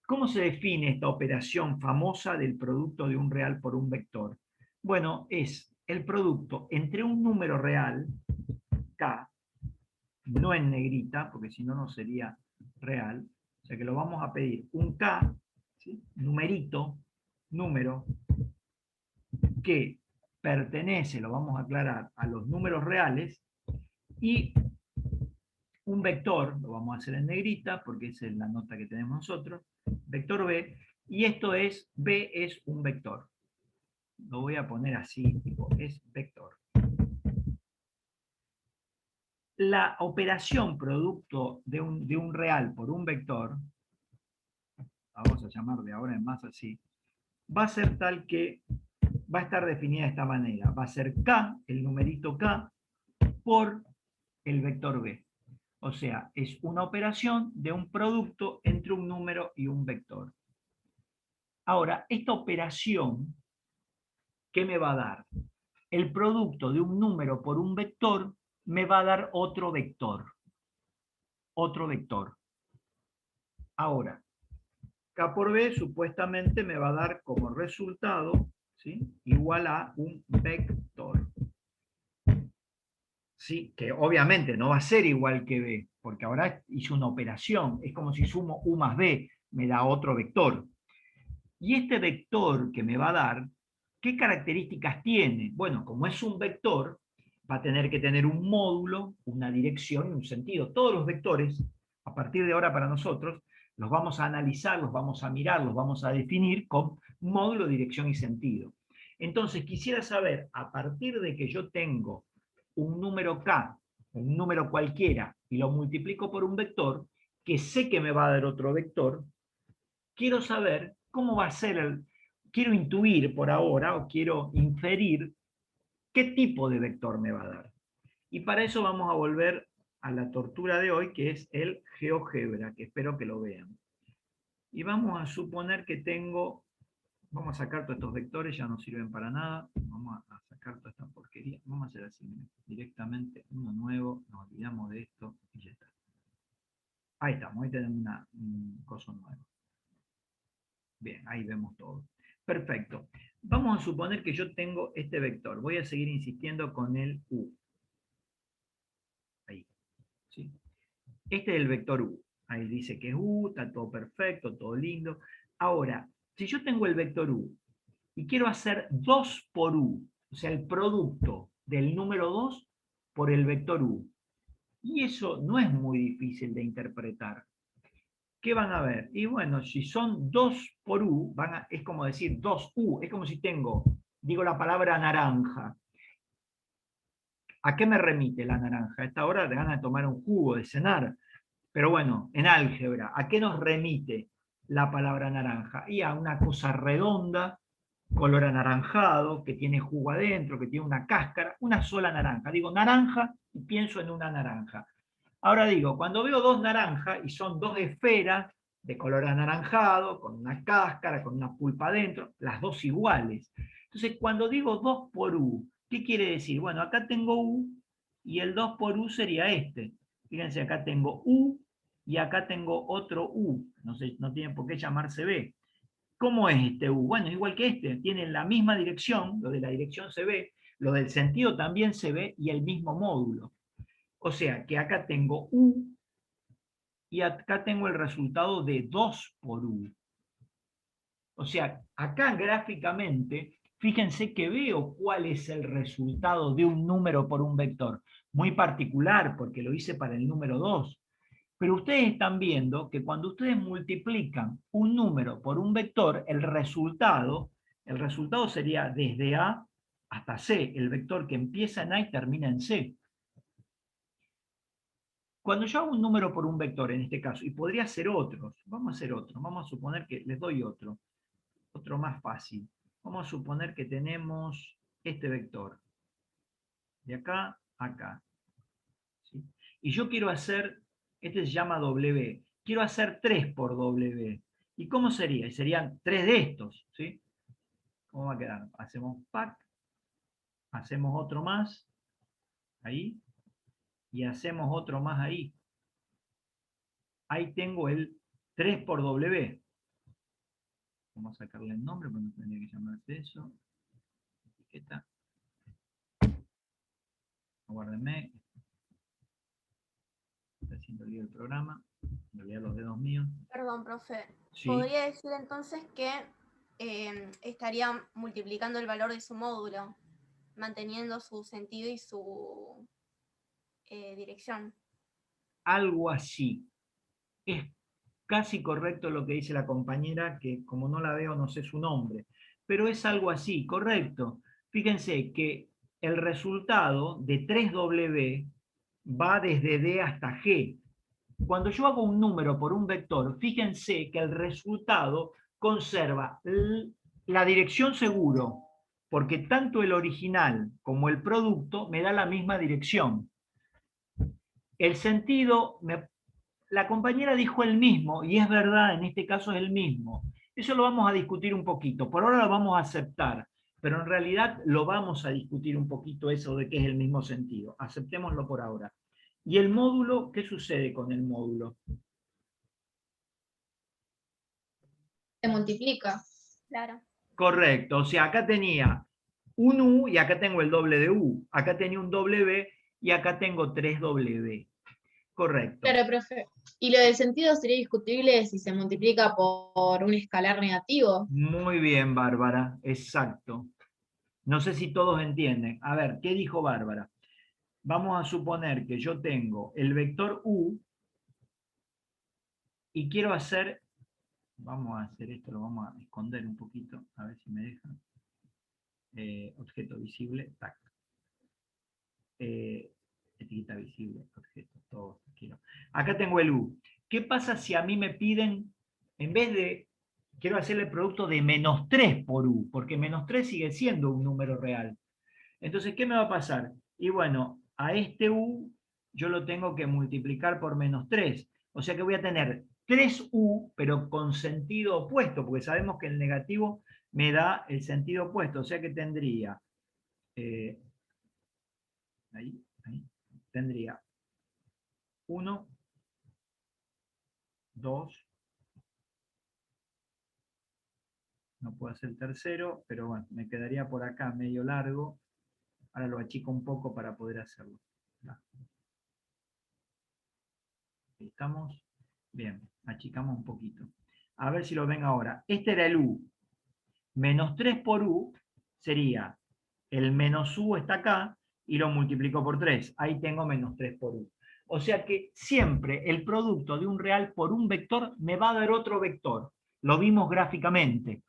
¿Cómo se define esta operación famosa del producto de un real por un vector? Bueno, es el producto entre un número real, K, no en negrita, porque si no, no sería real, o sea que lo vamos a pedir un K, ¿sí? Numerito, número, que pertenece, lo vamos a aclarar, a los números reales, y un vector, lo vamos a hacer en negrita, porque esa es la nota que tenemos nosotros, vector B, y esto es, B es un vector. lo voy a poner así, tipo, es vector. La operación producto de un real por un vector, vamos a llamar de ahora en más así, va a ser tal que va a estar definida de esta manera. Va a ser K, el numerito K, por el vector B. O sea, es una operación de un producto entre un número y un vector. Ahora, esta operación, ¿qué me va a dar? El producto de un número por un vector me va a dar otro vector. Otro vector. Ahora, K por B supuestamente me va a dar como resultado, ¿sí?, igual a un vector. ¿Sí? Que obviamente no va a ser igual que B, porque ahora hice una operación. Es como si sumo U más B, me da otro vector. Y este vector que me va a dar, ¿qué características tiene? Bueno, como es un vector, va a tener que tener un módulo, una dirección y un sentido. Todos los vectores, a partir de ahora para nosotros, los vamos a analizar, los vamos a mirar, los vamos a definir con módulo, dirección y sentido. Entonces, quisiera saber, a partir de que yo tengo un número K, un número cualquiera, y lo multiplico por un vector, que sé que me va a dar otro vector, quiero saber cómo va a ser quiero intuir por ahora, o quiero inferir, qué tipo de vector me va a dar. Y para eso vamos a volver a la tortura de hoy, que es el GeoGebra, que espero que lo vean. Y vamos a suponer que tengo, vamos a sacar todos estos vectores, ya no sirven para nada, vamos a sacar toda esta porquería, vamos a hacer así, directamente uno nuevo, nos olvidamos de esto y ya está. Ahí estamos, ahí tenemos un coso nuevo. Bien, ahí vemos todo. Perfecto. Vamos a suponer que yo tengo este vector. Voy a seguir insistiendo con el U. Ahí. ¿Sí? Este es el vector U. Ahí dice que es U, está todo perfecto, todo lindo. Ahora, si yo tengo el vector U y quiero hacer 2 por U, o sea, el producto del número 2 por el vector U. Y eso no es muy difícil de interpretar. ¿Qué van a ver? Y bueno, si son 2 por U, es como decir 2U, es como si digo la palabra naranja. ¿A qué me remite la naranja? A esta hora te ganas de tomar un jugo, de cenar. Pero bueno, en álgebra, ¿a qué nos remite la palabra naranja? Y a una cosa redonda, color anaranjado, que tiene jugo adentro, que tiene una cáscara, una sola naranja. Digo naranja y pienso en una naranja. Ahora digo, cuando veo 2 naranjas y son 2 esferas de color anaranjado, con una cáscara, con una pulpa adentro, las dos iguales. Entonces, cuando digo 2 por U, ¿qué quiere decir? Bueno, acá tengo U y el 2 por U sería este. Fíjense, acá tengo U y acá tengo otro U. No sé, no tiene por qué llamarse B. ¿Cómo es este U? Bueno, igual que este, tiene la misma dirección, lo de la dirección se ve, lo del sentido también se ve y el mismo módulo. O sea que acá tengo U y acá tengo el resultado de 2 por U. O sea, acá gráficamente, fíjense que veo cuál es el resultado de un número por un vector. Muy particular, porque lo hice para el número 2. Pero ustedes están viendo que cuando ustedes multiplican un número por un vector, el resultado sería desde A hasta C, el vector que empieza en A y termina en C. Cuando yo hago un número por un vector, en este caso, y podría ser otros, vamos a hacer otro, vamos a suponer que les doy otro más fácil. Vamos a suponer que tenemos este vector, de acá a acá. ¿Sí? Y yo quiero hacer, este se llama W, quiero hacer 3 por W. ¿Y cómo sería? Serían 3 de estos, ¿sí? ¿Cómo va a quedar? Hacemos pack, hacemos otro más, ahí, y hacemos otro más ahí. Ahí tengo el 3 por W. Vamos a sacarle el nombre, porque no tendría que llamarse eso. Etiqueta. Aguárdenme. Está haciendo lío el programa. En realidad los dedos míos. Perdón, profe. Sí. ¿Podría decir entonces que estaría multiplicando el valor de su módulo, manteniendo su sentido y su dirección? Algo así. Es casi correcto lo que dice la compañera, que como no la veo no sé su nombre. pero es algo así, correcto. Fíjense que el resultado de 3W va desde D hasta G. Cuando yo hago un número por un vector, fíjense que el resultado conserva la dirección seguro, porque tanto el original como el producto me da la misma dirección. El sentido, la compañera dijo el mismo, y es verdad, en este caso es el mismo. Eso lo vamos a discutir un poquito. Por ahora lo vamos a aceptar, pero en realidad lo vamos a discutir un poquito eso de que es el mismo sentido. Aceptémoslo por ahora. ¿Y el módulo? ¿Qué sucede con el módulo? Se multiplica. Claro. Correcto, o sea, acá tenía un U y acá tengo el doble de U. Acá tenía un W y acá tengo 3W. Correcto. Claro, profe. Y lo del sentido sería discutible si se multiplica por un escalar negativo. Muy bien, Bárbara, exacto. No sé si todos entienden. A ver, ¿qué dijo Bárbara? Vamos a suponer que yo tengo el vector U y quiero hacer, vamos a hacer esto, lo vamos a esconder un poquito, a ver si me dejan. Objeto visible, tac. Etiqueta visible, objeto, todo tranquilo. Acá tengo el U. ¿Qué pasa si a mí me piden, en vez de, quiero hacer el producto de -3 por U, porque -3 sigue siendo un número real? Entonces, ¿qué me va a pasar? Y bueno, a este U yo lo tengo que multiplicar por -3. O sea que voy a tener 3U, pero con sentido opuesto, porque sabemos que el negativo me da el sentido opuesto. O sea que tendría, ahí, tendría 1, 2, no puedo hacer el tercero, pero bueno, me quedaría por acá medio largo. Ahora lo achico un poco para poder hacerlo. ¿Estamos? Bien, achicamos un poquito. A ver si lo ven ahora. Este era el U. -3 por U sería, el menos U está acá, y lo multiplico por 3. Ahí tengo -3 por U. O sea que siempre el producto de un real por un vector me va a dar otro vector. Lo vimos gráficamente.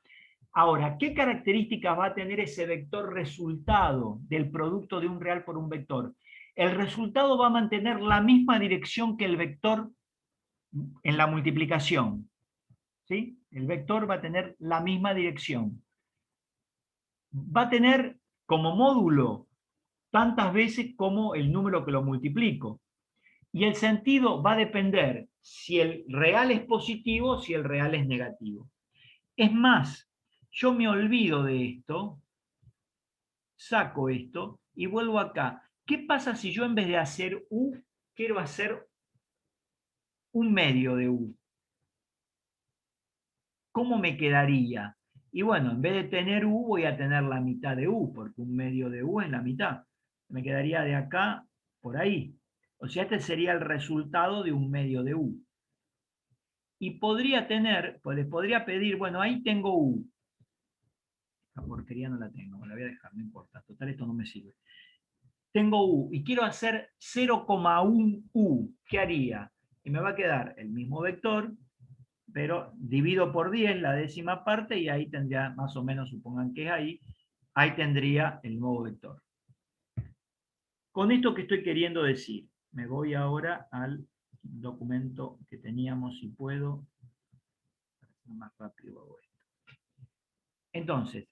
Ahora, ¿qué características va a tener ese vector resultado del producto de un real por un vector? El resultado va a mantener la misma dirección que el vector en la multiplicación. ¿Sí? El vector va a tener la misma dirección. Va a tener como módulo tantas veces como el número que lo multiplico. Y el sentido va a depender si el real es positivo o si el real es negativo. Es más, yo me olvido de esto, saco esto y vuelvo acá. ¿Qué pasa si yo en vez de hacer U, quiero hacer un medio de U? ¿Cómo me quedaría? Y bueno, en vez de tener U, voy a tener la mitad de U, porque un medio de U es la mitad. Me quedaría de acá por ahí. O sea, este sería el resultado de un medio de U. Y podría tener, pues les podría pedir, bueno, ahí tengo U. La porquería no la tengo, me la voy a dejar, no importa. Total, esto no me sirve. Tengo U y quiero hacer 0,1 U. ¿Qué haría? Y me va a quedar el mismo vector, pero divido por 10 la décima parte y ahí tendría, más o menos, supongan que es ahí tendría el nuevo vector. Con esto que estoy queriendo decir, me voy ahora al documento que teníamos, si puedo. Más rápido hago esto. Entonces,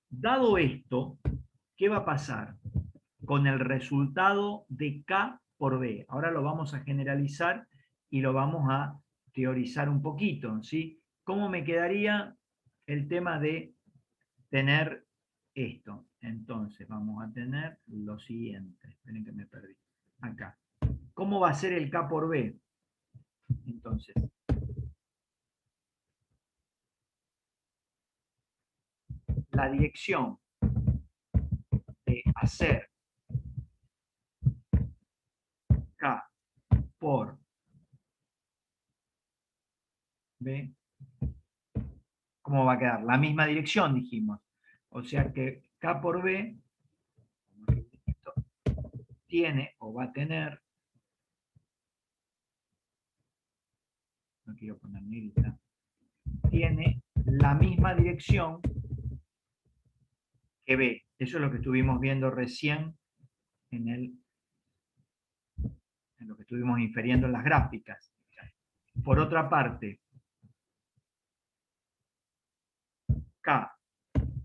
dado esto, ¿qué va a pasar con el resultado de K por B? Ahora lo vamos a generalizar y lo vamos a teorizar un poquito, ¿sí? ¿Cómo me quedaría el tema de tener esto? Entonces vamos a tener lo siguiente. Esperen que me perdí. Acá. ¿Cómo va a ser el K por B? Entonces, la dirección de hacer K por B, ¿cómo va a quedar? La misma dirección, dijimos. O sea que K por B tiene o va a tener, no quiero poner negrita, tiene la misma dirección que B. Eso es lo que estuvimos viendo recién en lo que estuvimos infiriendo en las gráficas. Por otra parte, K,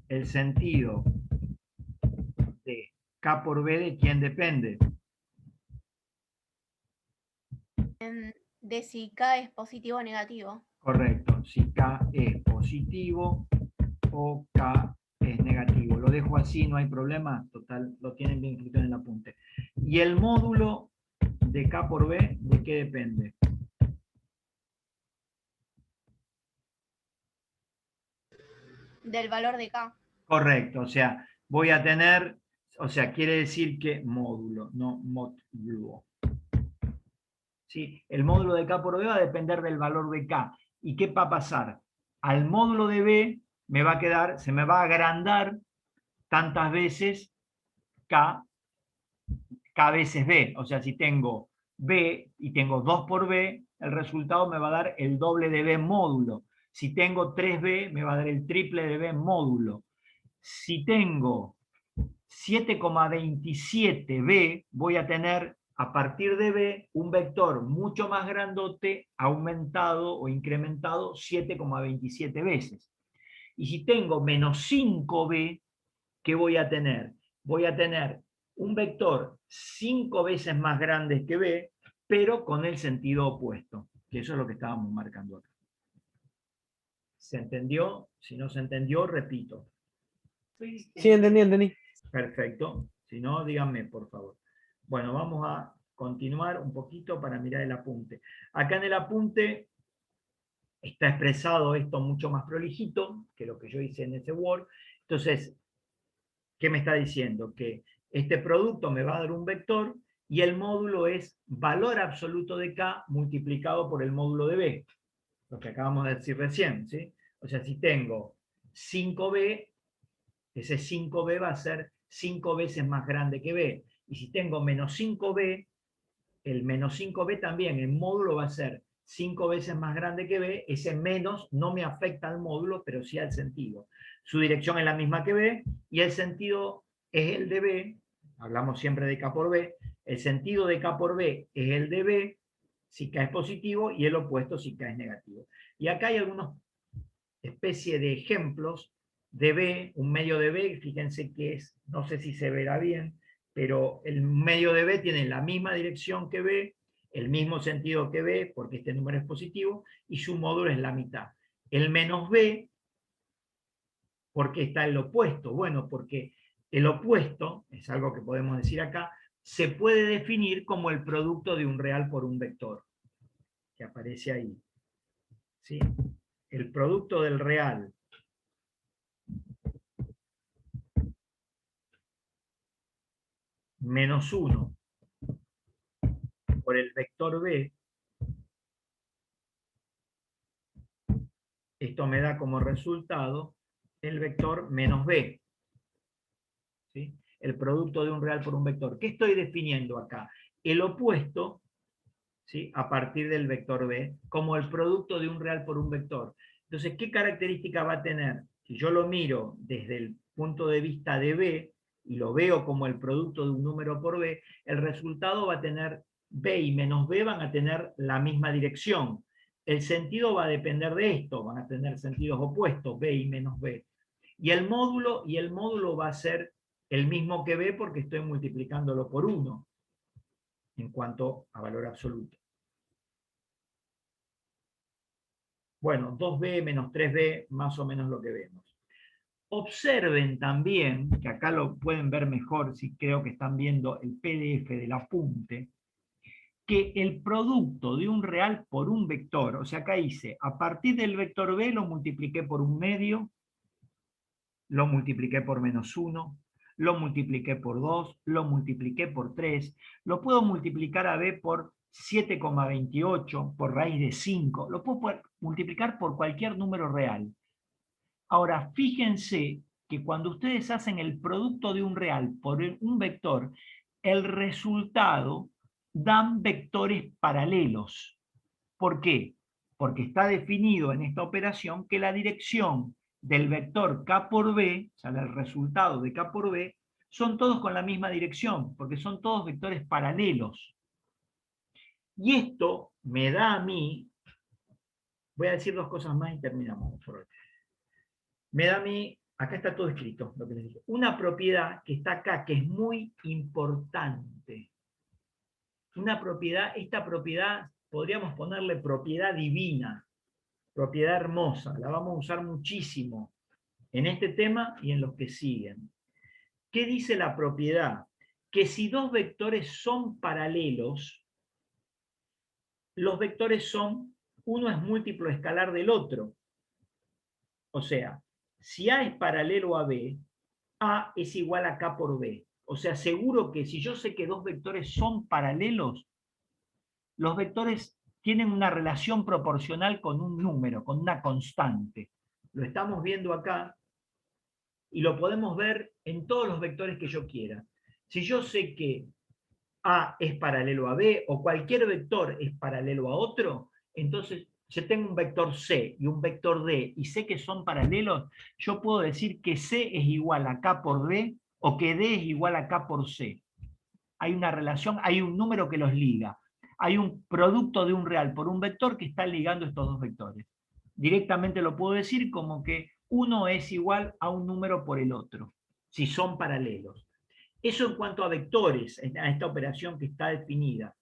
el sentido de K por B, ¿de quién depende? De si K es positivo o negativo. Correcto, si K es positivo o K es negativo. Lo dejo así, no hay problema, total, lo tienen bien escrito en el apunte. Y el módulo de K por B, ¿de qué depende? Del valor de K. Correcto, o sea, voy a tener, o sea, quiere decir que módulo, no módulo. ¿Sí? El módulo de K por B va a depender del valor de K. ¿Y qué va a pasar? Al módulo de B me va a quedar, se me va a agrandar tantas veces K veces B. O sea, si tengo B y tengo 2 por B, el resultado me va a dar el doble de B módulo. Si tengo 3B, me va a dar el triple de B módulo. Si tengo 7,27B, voy a tener a partir de B un vector mucho más grandote, aumentado o incrementado 7,27 veces. Y si tengo menos 5B, ¿qué voy a tener? Voy a tener un vector 5 veces más grande que B, pero con el sentido opuesto, que eso es lo que estábamos marcando acá. ¿Se entendió? Si no se entendió, repito. Sí, entendí. Perfecto. Si no, díganme, por favor. Bueno, vamos a continuar un poquito para mirar el apunte. Acá en el apunte está expresado esto mucho más prolijito que lo que yo hice en ese Word. Entonces, ¿qué me está diciendo? Que este producto me va a dar un vector y el módulo es valor absoluto de K multiplicado por el módulo de B. Lo que acabamos de decir recién, ¿sí? O sea, si tengo 5B, ese 5B va a ser 5 veces más grande que B. Y si tengo menos 5B, el menos 5B también, el módulo va a ser 5 veces más grande que B. Ese menos no me afecta al módulo, pero sí al sentido. Su dirección es la misma que B y el sentido es el de B. Hablamos siempre de K por B. El sentido de K por B es el de B si K es positivo y el opuesto si K es negativo. Y acá hay algunos especie de ejemplos de B, un medio de B, fíjense que es, no sé si se verá bien, pero el medio de B tiene la misma dirección que B, el mismo sentido que B, porque este número es positivo, y su módulo es la mitad. El menos B, ¿por qué está el opuesto? Bueno, porque el opuesto, es algo que podemos decir acá, se puede definir como el producto de un real por un vector, que aparece ahí. ¿Sí? El producto del real menos 1 por el vector B, esto me da como resultado el vector menos B. ¿Sí? El producto de un real por un vector. ¿Qué estoy definiendo acá? El opuesto, ¿sí? A partir del vector B, como el producto de un real por un vector. Entonces, ¿qué característica va a tener? Si yo lo miro desde el punto de vista de B y lo veo como el producto de un número por B, el resultado va a tener B y menos B van a tener la misma dirección. El sentido va a depender de esto, van a tener sentidos opuestos, B y menos B. Y el módulo va a ser el mismo que B porque estoy multiplicándolo por 1 en cuanto a valor absoluto. Bueno, 2B menos 3B, más o menos lo que vemos. Observen también, que acá lo pueden ver mejor si creo que están viendo el PDF del apunte, que el producto de un real por un vector, o sea, acá hice, a partir del vector B lo multipliqué por un medio, lo multipliqué por menos 1, lo multipliqué por 2, lo multipliqué por 3, lo puedo multiplicar a B por 7,28, por raíz de 5, lo puedo multiplicar por cualquier número real. Ahora, fíjense que cuando ustedes hacen el producto de un real por un vector, el resultado dan vectores paralelos. ¿Por qué? Porque está definido en esta operación que la dirección del vector K por B, o sea, el resultado de K por B, son todos con la misma dirección, porque son todos vectores paralelos. Y esto me da a mí, voy a decir dos cosas más y terminamos por hoy. Me da a mí, acá está todo escrito, lo que les dije, una propiedad que está acá, que es muy importante. Una propiedad, esta propiedad, podríamos ponerle propiedad divina, propiedad hermosa, la vamos a usar muchísimo en este tema y en los que siguen. ¿Qué dice la propiedad? Que si dos vectores son paralelos, los vectores son, uno es múltiplo escalar del otro. O sea, si A es paralelo a B, A es igual a K por B. O sea, seguro que si yo sé que dos vectores son paralelos, los vectores tienen una relación proporcional con un número, con una constante. Lo estamos viendo acá y lo podemos ver en todos los vectores que yo quiera. Si yo sé que A es paralelo a B o cualquier vector es paralelo a otro, entonces yo tengo un vector C y un vector D y sé que son paralelos, yo puedo decir que C es igual a K por D o que D es igual a K por C. Hay una relación, hay un número que los liga. Hay un producto de un real por un vector que está ligando estos dos vectores. Directamente lo puedo decir como que uno es igual a un número por el otro, si son paralelos. Eso en cuanto a vectores, a esta operación que está definida.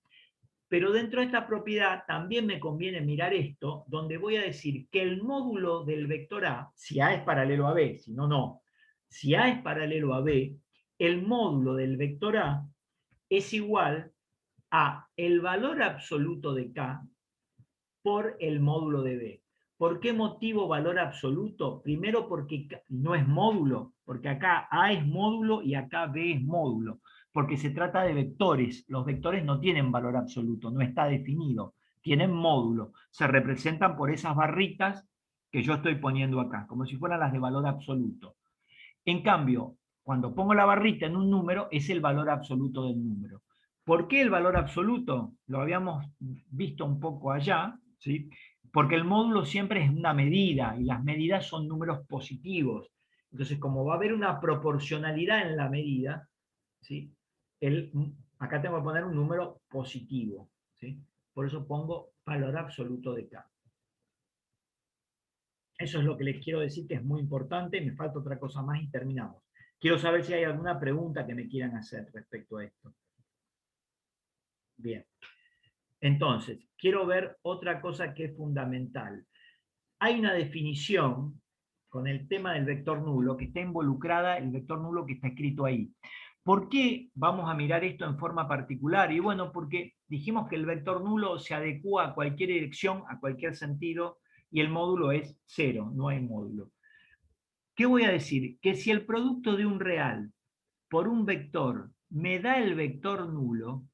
Pero dentro de esta propiedad también me conviene mirar esto, donde voy a decir que el módulo del vector A, si A es paralelo a B, si no, no. Si A es paralelo a B, el módulo del vector A es igual a el valor absoluto de K por el módulo de B. ¿Por qué motivo valor absoluto? Primero porque no es módulo, porque acá A es módulo y acá B es módulo, porque se trata de vectores. Los vectores no tienen valor absoluto, no está definido, tienen módulo. Se representan por esas barritas que yo estoy poniendo acá, como si fueran las de valor absoluto. En cambio, cuando pongo la barrita en un número, es el valor absoluto del número. ¿Por qué el valor absoluto? Lo habíamos visto un poco allá, ¿sí? Porque el módulo siempre es una medida y las medidas son números positivos. Entonces, como va a haber una proporcionalidad en la medida, ¿sí? Acá tengo que poner un número positivo, ¿sí? Por eso pongo valor absoluto de K. Eso es lo que les quiero decir, que es muy importante. Me falta otra cosa más y terminamos. Quiero saber si hay alguna pregunta que me quieran hacer respecto a esto. Bien. Entonces, quiero ver otra cosa que es fundamental. Hay una definición con el tema del vector nulo que está involucrada, el vector nulo que está escrito ahí. ¿Por qué vamos a mirar esto en forma particular? Y bueno, porque dijimos que el vector nulo se adecua a cualquier dirección, a cualquier sentido, y el módulo es 0, no hay módulo. ¿Qué voy a decir? Que si el producto de un real por un vector me da el vector nulo,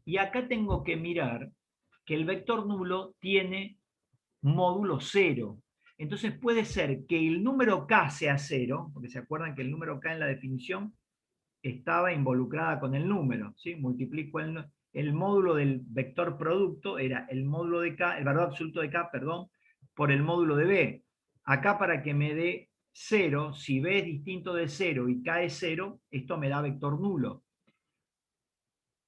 y acá tengo que mirar que el vector nulo tiene módulo 0. Entonces puede ser que el número k sea 0, porque se acuerdan que el número k en la definición estaba involucrada con el número, ¿sí? Multiplico el módulo del vector producto, era el módulo de k, el valor absoluto de k, perdón, por el módulo de b. Acá para que me dé 0, si b es distinto de 0 y k es 0, esto me da vector nulo.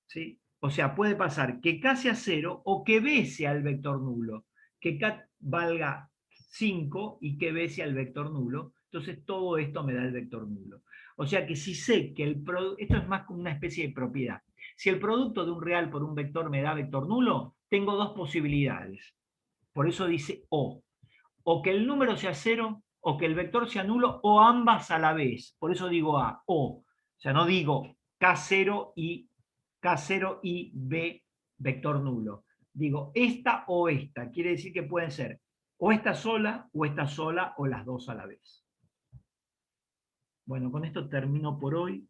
¿Sí? O sea, puede pasar que k sea 0 o que b sea el vector nulo, que k valga 5 y que b sea el vector nulo, entonces todo esto me da el vector nulo. O sea que si sé que esto es más como una especie de propiedad. Si el producto de un real por un vector me da vector nulo, tengo dos posibilidades. Por eso dice o. O que el número sea 0, o que el vector sea nulo, o ambas a la vez. Por eso digo a, o. O sea, no digo K0 y B vector nulo. Digo esta o esta. Quiere decir que pueden ser o esta sola, o las dos a la vez. Bueno, con esto termino por hoy.